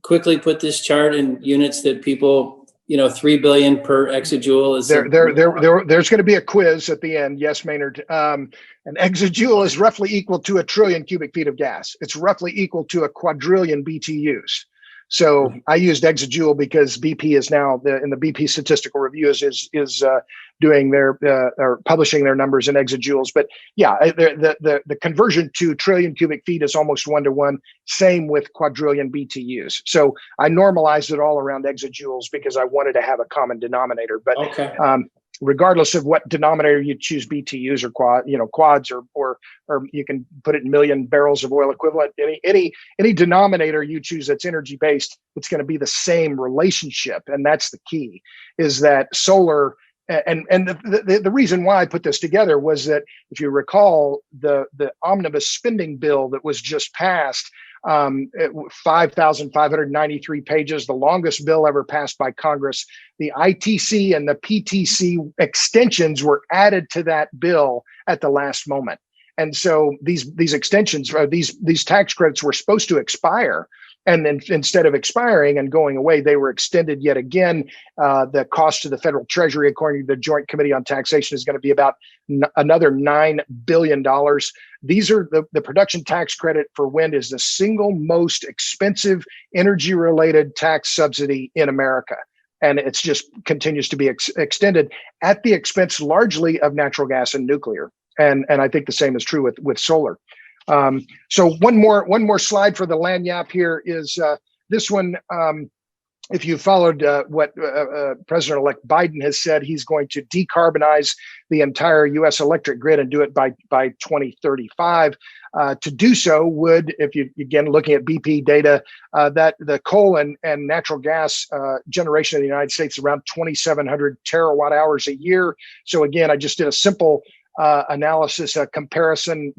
quickly put this chart in units that people, 3 billion per exajoule is there's going to be a quiz at the end. Yes, Maynard. An exajoule is roughly equal to 1 trillion cubic feet of gas. It's roughly equal to a quadrillion BTUs. So I used exajoule because BP is now in the BP statistical review is doing their or publishing their numbers in exajoules. But yeah, the conversion to trillion cubic feet is almost 1-to-1. Same with quadrillion BTUs. So I normalized it all around exajoules because I wanted to have a common denominator. But regardless of what denominator you choose, BTUs or quads, or you can put it in million barrels of oil equivalent. Any denominator you choose that's energy based, it's going to be the same relationship, and that's the key. Is that solar? And the reason why I put this together was that if you recall the omnibus spending bill that was just passed. 5,593 pages, the longest bill ever passed by Congress. The ITC and the PTC extensions were added to that bill at the last moment. And so these extensions, or these tax credits were supposed to expire. And then instead of expiring and going away, they were extended yet again. The cost to the federal treasury, according to the Joint Committee on Taxation, is going to be about another $9 billion. These are the production tax credit for wind is the single most expensive energy related tax subsidy in America. And it's just continues to be extended at the expense largely of natural gas and nuclear. And I think the same is true with solar. So one more slide for the lagniappe here is this one. If you followed what President-elect Biden has said, he's going to decarbonize the entire U.S. electric grid and do it by 2035. To do so would, if you again looking at BP data, that the coal and natural gas generation in the United States is around 2,700 terawatt hours a year. So again, I just did a simple analysis, a comparison,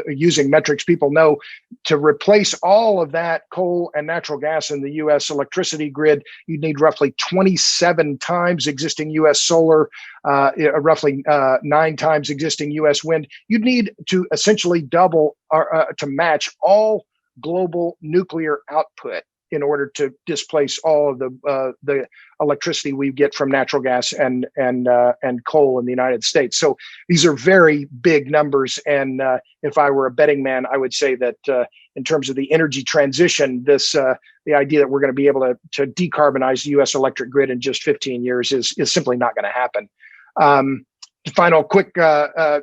using metrics people know, to replace all of that coal and natural gas in the U.S. electricity grid, you'd need roughly 27 times existing U.S. solar, roughly 9 times existing U.S. wind. You'd need to essentially double to match all global nuclear output in order to displace all of the electricity we get from natural gas and coal in the United States. So these are very big numbers. And if I were a betting man, I would say that in terms of the energy transition, the idea that we're going to be able to decarbonize the U.S. electric grid in just 15 years is simply not going to happen. Final quick,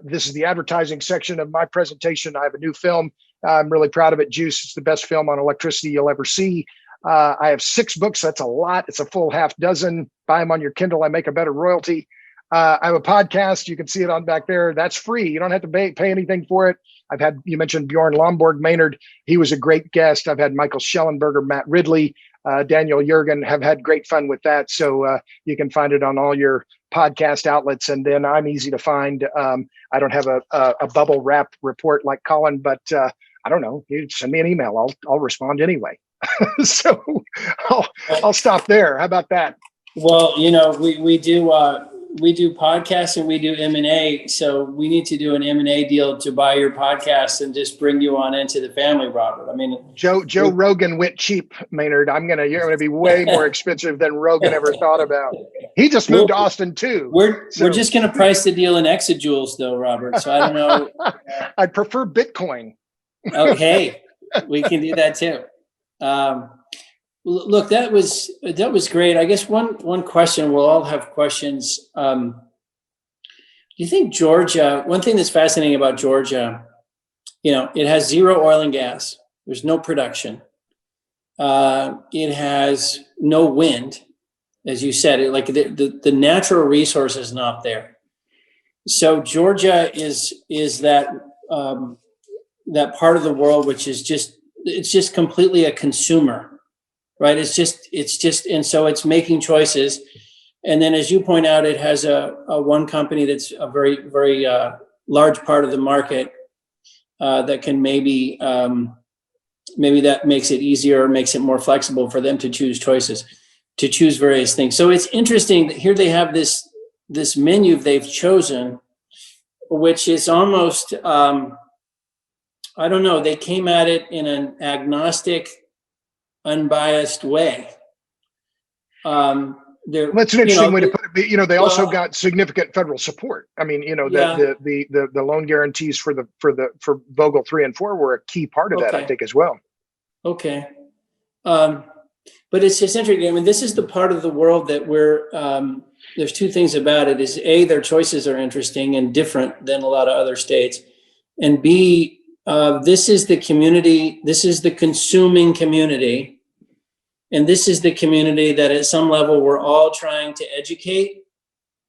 this is the advertising section of my presentation. I have a new film. I'm really proud of it. Juice. It's the best film on electricity you'll ever see. I have 6 books. That's a lot. It's a full half dozen. Buy them on your Kindle. I make a better royalty. I have a podcast. You can see it on back there. That's free. You don't have to pay anything for it. You mentioned Bjorn Lomborg Maynard. He was a great guest. I've had Michael Schellenberger, Matt Ridley, Daniel Jurgen, have had great fun with that. So you can find it on all your podcast outlets. And then I'm easy to find. I don't have a bubble wrap report like Colin, but I don't know. You send me an email. I'll respond anyway. So I'll stop there. How about that? Well, we do we do podcasts and we do M&A. So we need to do an M&A deal to buy your podcast and just bring you on into the family, Robert. I mean, Joe Rogan went cheap, Maynard. You're gonna be way more expensive than Rogan ever thought about. He just moved to Austin too. We're just gonna price the deal in exajoules though, Robert. So I don't know. I'd prefer Bitcoin. Okay, we can do that too. Look, that was great. I guess one question, we'll all have questions. Do you think Georgia, one thing that's fascinating about Georgia, it has zero oil and gas. There's no production. It has no wind, as you said. The natural resource is not there. So Georgia is that that part of the world which is just completely a consumer. Right. It's just, and so it's making choices. And then, as you point out, it has a one company that's a very, very large part of the market that can maybe that makes it easier, makes it more flexible for them to choose various things. So it's interesting that here they have this menu they've chosen, which is almost, I don't know, they came at it in an agnostic, unbiased way. That's an interesting way to put it. They also got significant federal support. I mean, the loan guarantees for Vogtle 3 and 4 were a key part of that, I think, as well. Okay, but it's just interesting. I mean, this is the part of the world that there's two things about it: is A, their choices are interesting and different than a lot of other states, and B, this is the community, this is the consuming community, and this is the community that at some level we're all trying to educate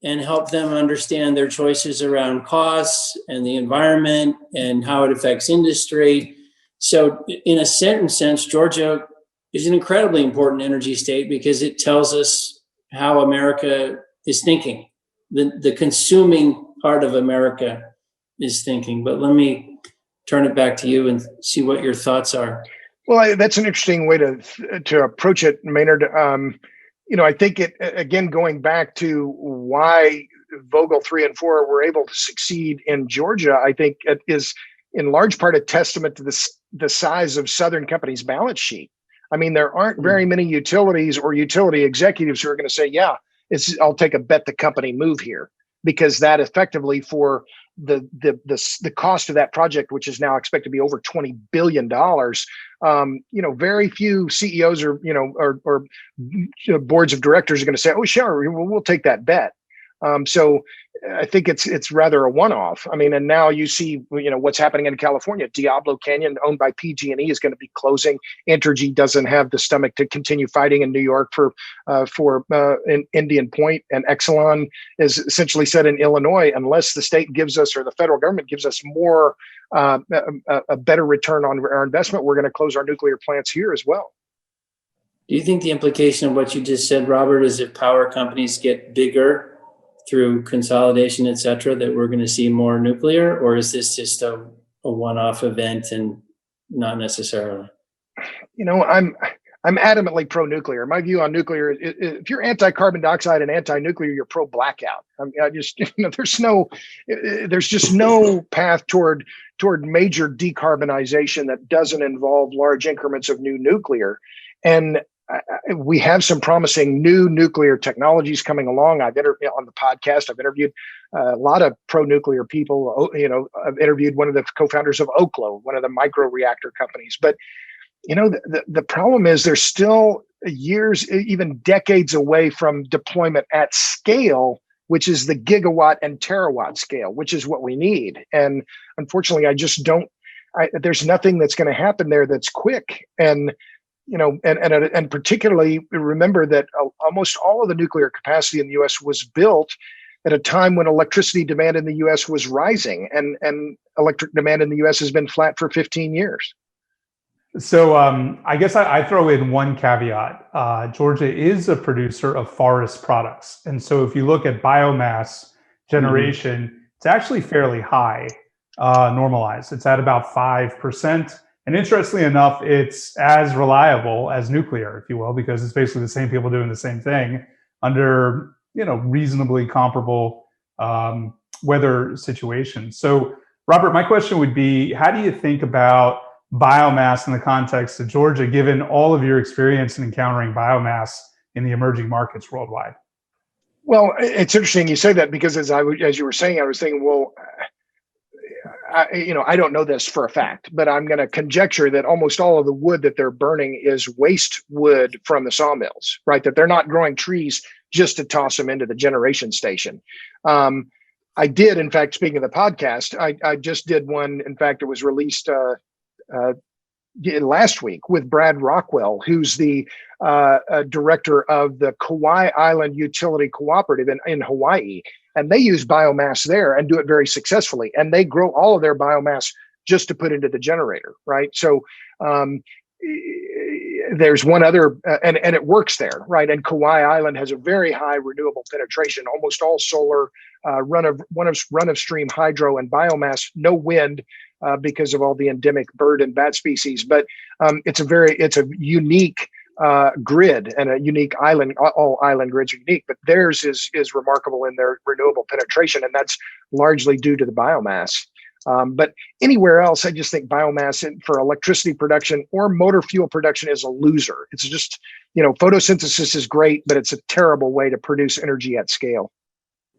and help them understand their choices around costs and the environment and how it affects industry. So in a certain sense, Georgia is an incredibly important energy state because it tells us how America is thinking. The consuming part of America is thinking. But let me turn it back to you and see what your thoughts are. Well, that's an interesting way to approach it, Maynard. I think it, again, going back to why Vogtle 3 and 4 were able to succeed in Georgia, I think it is in large part a testament to the size of Southern Company's balance sheet. I mean, there aren't very many utilities or utility executives who are going to say, yeah, I'll take a bet the company move here, because that effectively for the cost of that project, which is now expected to be over $20 billion, very few CEOs or boards of directors are going to say, oh, sure, we'll take that bet. So I think it's rather a one-off. I mean, and now you see, what's happening in California. Diablo Canyon, owned by PG&E, is going to be closing. Entergy doesn't have the stomach to continue fighting in New York for Indian Point, and Exelon is essentially said in Illinois, unless the state gives us or the federal government gives us more a better return on our investment, we're going to close our nuclear plants here as well. Do you think the implication of what you just said, Robert, is if power companies get bigger through consolidation, et cetera, that we're going to see more nuclear, or is this just a one-off event and not necessarily? I'm adamantly pro-nuclear. My view on nuclear, if you're anti-carbon dioxide and anti-nuclear, you're pro-blackout. I mean, there's just no path toward major decarbonization that doesn't involve large increments of new nuclear. And we have some promising new nuclear technologies coming along. On the podcast, I've interviewed a lot of pro-nuclear people. I've interviewed one of the co-founders of Oklo, one of the micro-reactor companies. But the problem is they're still years, even decades away from deployment at scale, which is the gigawatt and terawatt scale, which is what we need. And unfortunately, there's nothing that's going to happen there that's quick. And and particularly remember that almost all of the nuclear capacity in the U.S. was built at a time when electricity demand in the U.S. was rising, and electric demand in the U.S. has been flat for 15 years. So I guess I throw in one caveat. Georgia is a producer of forest products. And so if you look at biomass generation, it's actually fairly high, normalized. It's at about 5%. And interestingly enough, it's as reliable as nuclear, if you will, because it's basically the same people doing the same thing under reasonably comparable weather situations. So, Robert, my question would be, how do you think about biomass in the context of Georgia, given all of your experience in encountering biomass in the emerging markets worldwide? Well, it's interesting you say that, because as you were saying, I was thinking, well, I don't know this for a fact, but I'm going to conjecture that almost all of the wood that they're burning is waste wood from the sawmills, right? That they're not growing trees just to toss them into the generation station. I did, in fact, speaking of the podcast, I just did one. In fact, it was released last week with Brad Rockwell, who's the director of the Kauai Island Utility Cooperative in Hawaii. And they use biomass there and do it very successfully. And they grow all of their biomass just to put into the generator, right? So there's one other, and it works there, right? And Kauai Island has a very high renewable penetration, almost all solar, run of stream hydro and biomass, no wind, because of all the endemic bird and bat species. But it's a unique grid and a unique island. All island grids are unique, but theirs is remarkable in their renewable penetration, and that's largely due to the biomass. But anywhere else, I just think biomass for electricity production or motor fuel production is a loser. It's just, photosynthesis is great, but it's a terrible way to produce energy at scale.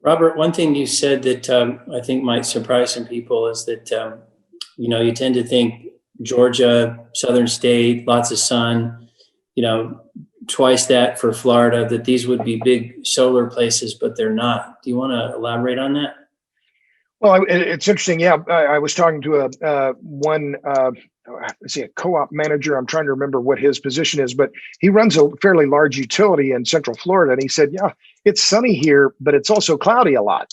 Robert, one thing you said that I think might surprise some people is that, you tend to think Georgia, southern state, lots of sun, twice that for Florida, that these would be big solar places, but they're not. Do you want to elaborate on that? Well, it's interesting. Yeah, I was talking to a co-op manager. I'm trying to remember what his position is, but he runs a fairly large utility in Central Florida. And he said, yeah, it's sunny here, but it's also cloudy a lot.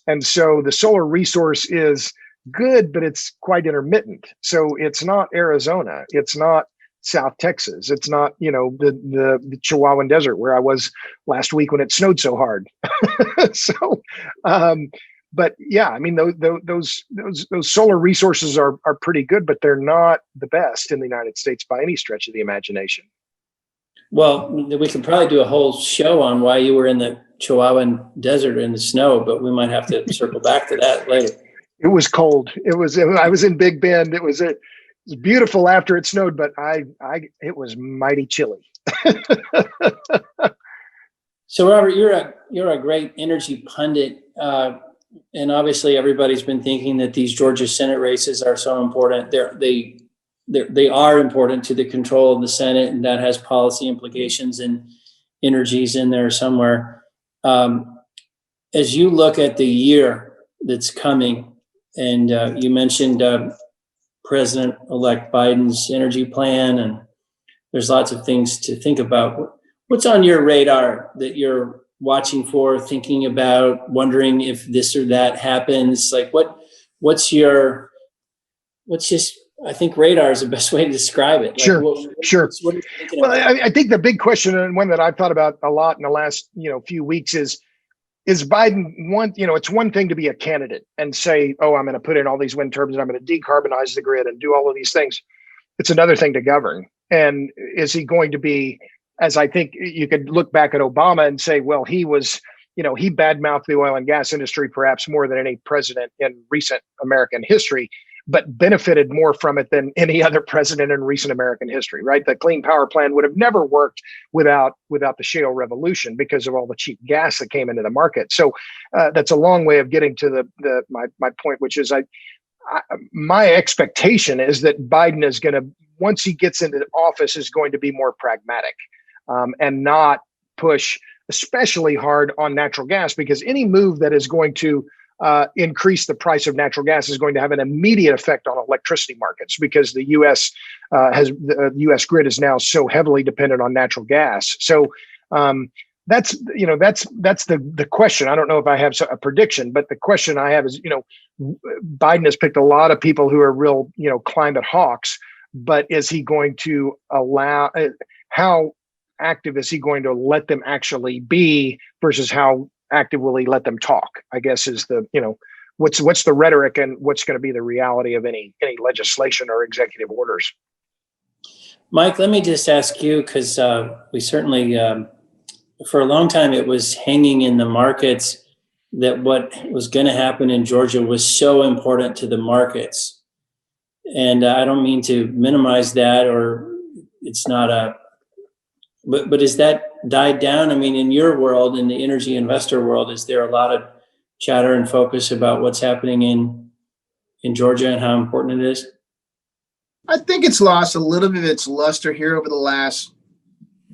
And so the solar resource is good, but it's quite intermittent. So it's not Arizona. It's not South Texas. It's not, the Chihuahuan Desert where I was last week when it snowed so hard. So, but yeah, I mean, those solar resources are pretty good, but they're not the best in the United States by any stretch of the imagination. Well, we could probably do a whole show on why you were in the Chihuahuan Desert in the snow, but we might have to circle back to that later. It was cold. I was in Big Bend. It was beautiful after it snowed, but it was mighty chilly. So, Robert, you're a great energy pundit, and obviously everybody's been thinking that these Georgia Senate races are so important. They are important to the control of the Senate, and that has policy implications, and energy's in there somewhere. As you look at the year that's coming, and you mentioned President-elect Biden's energy plan, and there's lots of things to think about. What's on your radar that you're watching for, thinking about, wondering if this or that happens? Like I think radar is the best way to describe it. Sure. What are you thinking Well, about? I think the big question, and one that I've thought about a lot in the last, few weeks is Biden it's one thing to be a candidate and say, oh, I'm going to put in all these wind turbines, I'm going to decarbonize the grid and do all of these things. It's another thing to govern. And is he going to be, as I think you could look back at Obama and say, well, he was, he badmouthed the oil and gas industry perhaps more than any president in recent American history, but benefited more from it than any other president in recent American history, right? The Clean Power Plan would have never worked without the shale revolution because of all the cheap gas that came into the market. So that's a long way of getting to my point, which is my expectation is that Biden is going to, once he gets into office, is going to be more pragmatic and not push especially hard on natural gas, because any move that is going to increase the price of natural gas is going to have an immediate effect on electricity markets, because the U.S. The U.S. grid is now so heavily dependent on natural gas. So that's the question. I don't know if I have a prediction, but the question I have is, Biden has picked a lot of people who are real, climate hawks, but is he going to allow? How active is he going to let them actually be versus how active will he let them talk? I guess is the, what's the rhetoric and what's going to be the reality of any legislation or executive orders. Mike, let me just ask you, because we certainly for a long time, it was hanging in the markets that what was going to happen in Georgia was so important to the markets. And I don't mean to minimize that, or it's not but is that died down? I mean, in your world, in the energy investor world, is there a lot of chatter and focus about what's happening in Georgia and how important it is? I think it's lost a little bit of its luster here over the last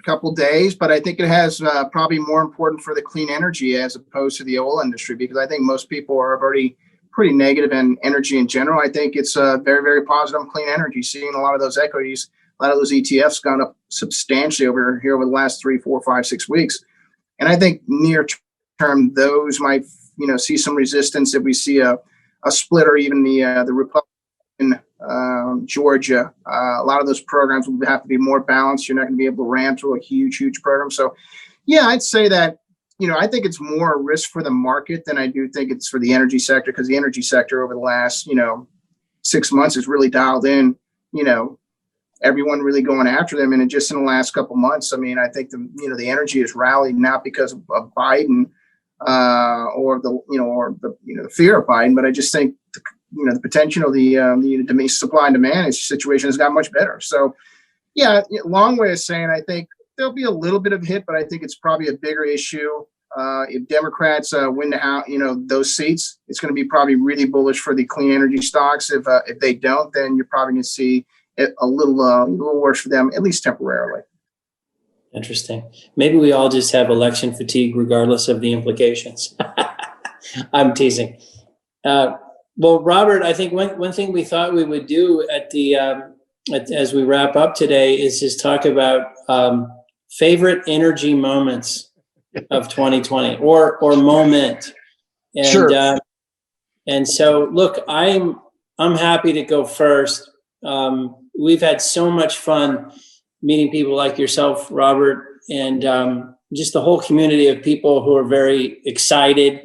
couple of days, but I think it has probably more important for the clean energy as opposed to the oil industry, because I think most people are already pretty negative in energy in general. I think it's very, very positive on clean energy. Seeing a lot of those equities, a lot of those ETFs gone up substantially over the last 3, 4, 5, 6 weeks. And I think near term, those might, see some resistance if we see a split, or even the Republican Georgia. A lot of those programs will have to be more balanced. You're not going to be able to ram through a huge program. So, yeah, I'd say that, I think it's more a risk for the market than I do think it's for the energy sector, because the energy sector over the last, 6 months has really dialed in, everyone really going after them. And just in the last couple months, I mean, I think the energy has rallied not because of Biden or the fear of Biden, but I just think the potential of the supply and demand situation has got much better. So, yeah, long way of saying, I think there'll be a little bit of hit, but I think it's probably a bigger issue. If Democrats win the House, those seats, it's going to be probably really bullish for the clean energy stocks. If they don't, then you're probably going to see it a little worse for them, at least temporarily. Interesting. Maybe we all just have election fatigue, regardless of the implications. I'm teasing. Well, Robert, I think one thing we thought we would do as we wrap up today is just talk about favorite energy moments of 2020 or moment. And, sure. And so, look, I'm happy to go first. We've had so much fun meeting people like yourself, Robert, and just the whole community of people who are very excited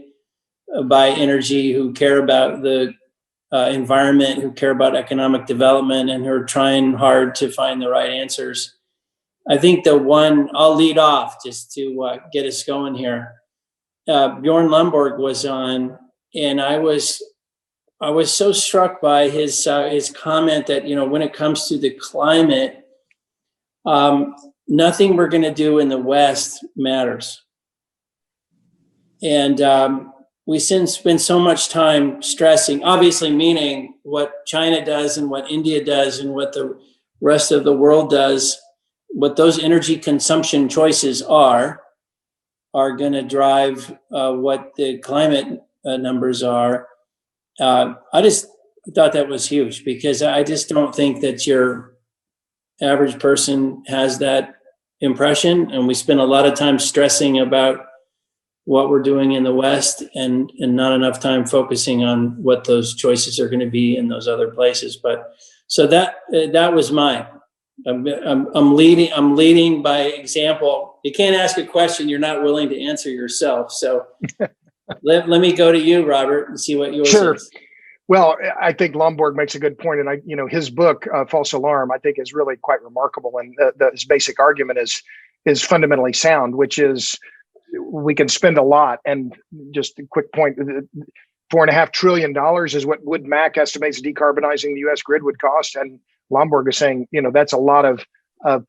by energy, who care about the environment, who care about economic development, and who are trying hard to find the right answers. I think the one, I'll lead off just to get us going here. Bjorn Lomborg was on, and I was so struck by his comment that, when it comes to the climate, nothing we're going to do in the West matters. And we spend so much time stressing, obviously meaning what China does and what India does and what the rest of the world does, what those energy consumption choices are going to drive what the climate numbers are. I just thought that was huge, because I just don't think that your average person has that impression. And we spend a lot of time stressing about what we're doing in the West and not enough time focusing on what those choices are going to be in those other places. But so that was mine. I'm leading by example. You can't ask a question you're not willing to answer yourself. So let me go to you, Robert, and see what yours is. Well, I think Lomborg makes a good point, and his book False Alarm, I think, is really quite remarkable, and his basic argument is fundamentally sound, which is we can spend a lot. And just a quick point: $4.5 trillion is what Wood Mac estimates decarbonizing the U.S. grid would cost, and Lomborg is saying, that's a lot of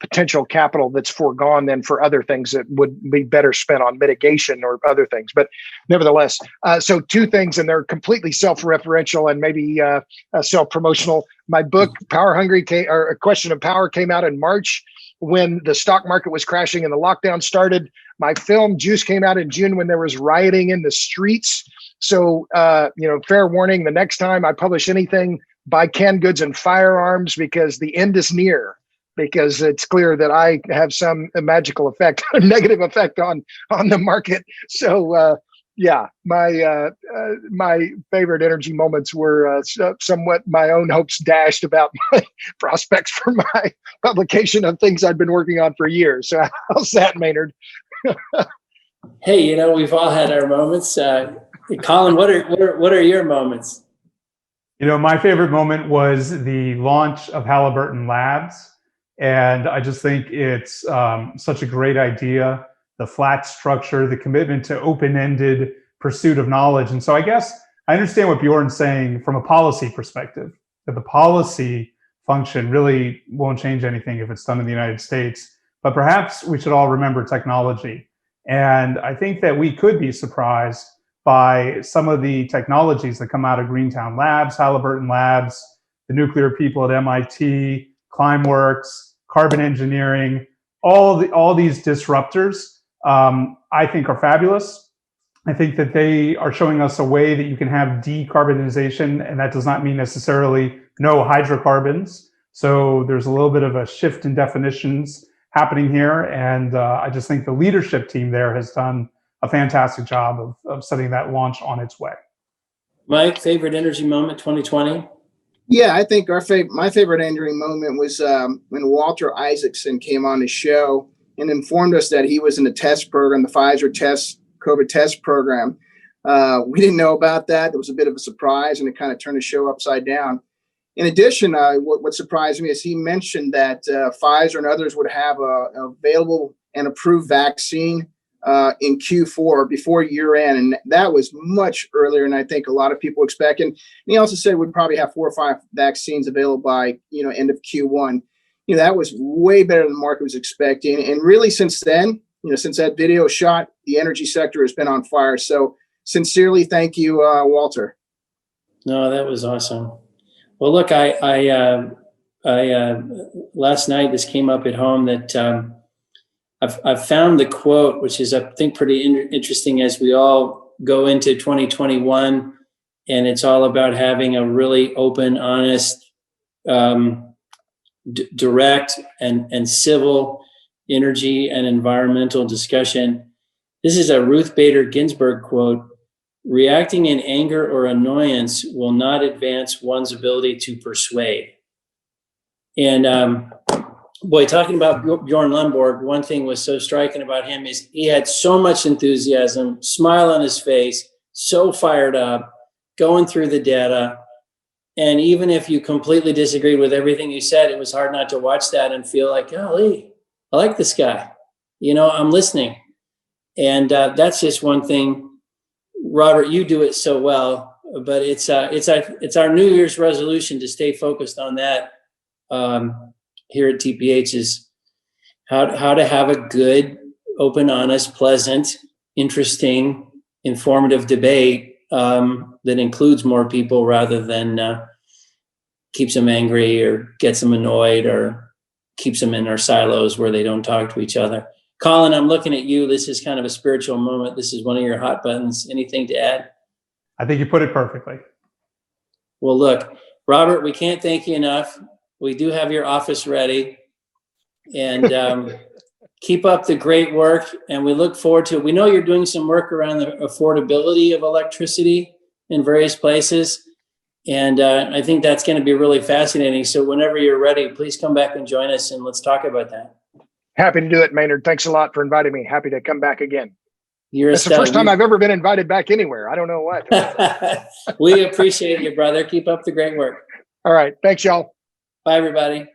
potential capital that's foregone then for other things that would be better spent on mitigation or other things. But nevertheless, so two things, and they're completely self-referential and maybe self-promotional. My book, Power Hungry, or A Question of Power, came out in March when the stock market was crashing and the lockdown started. My film, Juice, came out in June when there was rioting in the streets. So, fair warning, the next time I publish anything, buy canned goods and firearms, because the end is near. Because it's clear that I have some magical effect, negative effect on the market. So my favorite energy moments were somewhat my own hopes dashed about my prospects for my publication of things I've been working on for years. So how's that, Maynard? Hey, we've all had our moments. Colin, what are your moments? My favorite moment was the launch of Halliburton Labs. And I just think it's such a great idea. the flat structure, the commitment to open-ended pursuit of knowledge. And so I guess I understand what Bjorn's saying from a policy perspective, that the policy function really won't change anything if it's done in the United States. But perhaps we should all remember technology. And I think that we could be surprised by some of the technologies that come out of Greentown Labs, Halliburton Labs, the nuclear people at MIT, Climeworks, carbon engineering, all these disruptors, I think are fabulous. I think that they are showing us a way that you can have decarbonization, and that does not mean necessarily no hydrocarbons. So there's a little bit of a shift in definitions happening here, and I just think the leadership team there has done a fantastic job of setting that launch on its way. Mike, favorite energy moment 2020? Yeah, I think my favorite energy moment was when Walter Isaacson came on the show and informed us that he was in the test program, the Pfizer COVID test program. We didn't know about that. It was a bit of a surprise, and it kind of turned the show upside down. In addition, what surprised me is he mentioned that Pfizer and others would have a available and approved vaccine in Q4 before year end. And that was much earlier than I think a lot of people expect. And he also said we'd probably have 4 or 5 vaccines available by, end of Q1. That was way better than the market was expecting. And really since then, since that video shot, the energy sector has been on fire. So sincerely, thank you, Walter. No, that was awesome. Well, look, I last night, this came up at home that I've found the quote, which is, I think, pretty interesting as we all go into 2021, and it's all about having a really open, honest, direct, and civil energy and environmental discussion. This is a Ruth Bader Ginsburg quote: "Reacting in anger or annoyance will not advance one's ability to persuade." And boy, talking about Bjorn Lundborg, one thing was so striking about him is he had so much enthusiasm, smile on his face, so fired up, going through the data. And even if you completely disagreed with everything he said, it was hard not to watch that and feel like, golly, I like this guy. I'm listening. And that's just one thing. Robert, you do it so well, but it's our New Year's resolution to stay focused on that. Here at TPH is how to have a good, open, honest, pleasant, interesting, informative debate that includes more people rather than keeps them angry or gets them annoyed or keeps them in their silos where they don't talk to each other. Colin, I'm looking at you. This is kind of a spiritual moment. This is one of your hot buttons. Anything to add? I think you put it perfectly. Well, look, Robert, we can't thank you enough. We do have your office ready, and keep up the great work. And we look forward to it. We know you're doing some work around the affordability of electricity in various places. And I think that's going to be really fascinating. So whenever you're ready, please come back and join us, and let's talk about that. Happy to do it, Maynard. Thanks a lot for inviting me. Happy to come back again. It's the first time I've ever been invited back anywhere. I don't know what. We appreciate you, brother. Keep up the great work. All right. Thanks, y'all. Bye, everybody.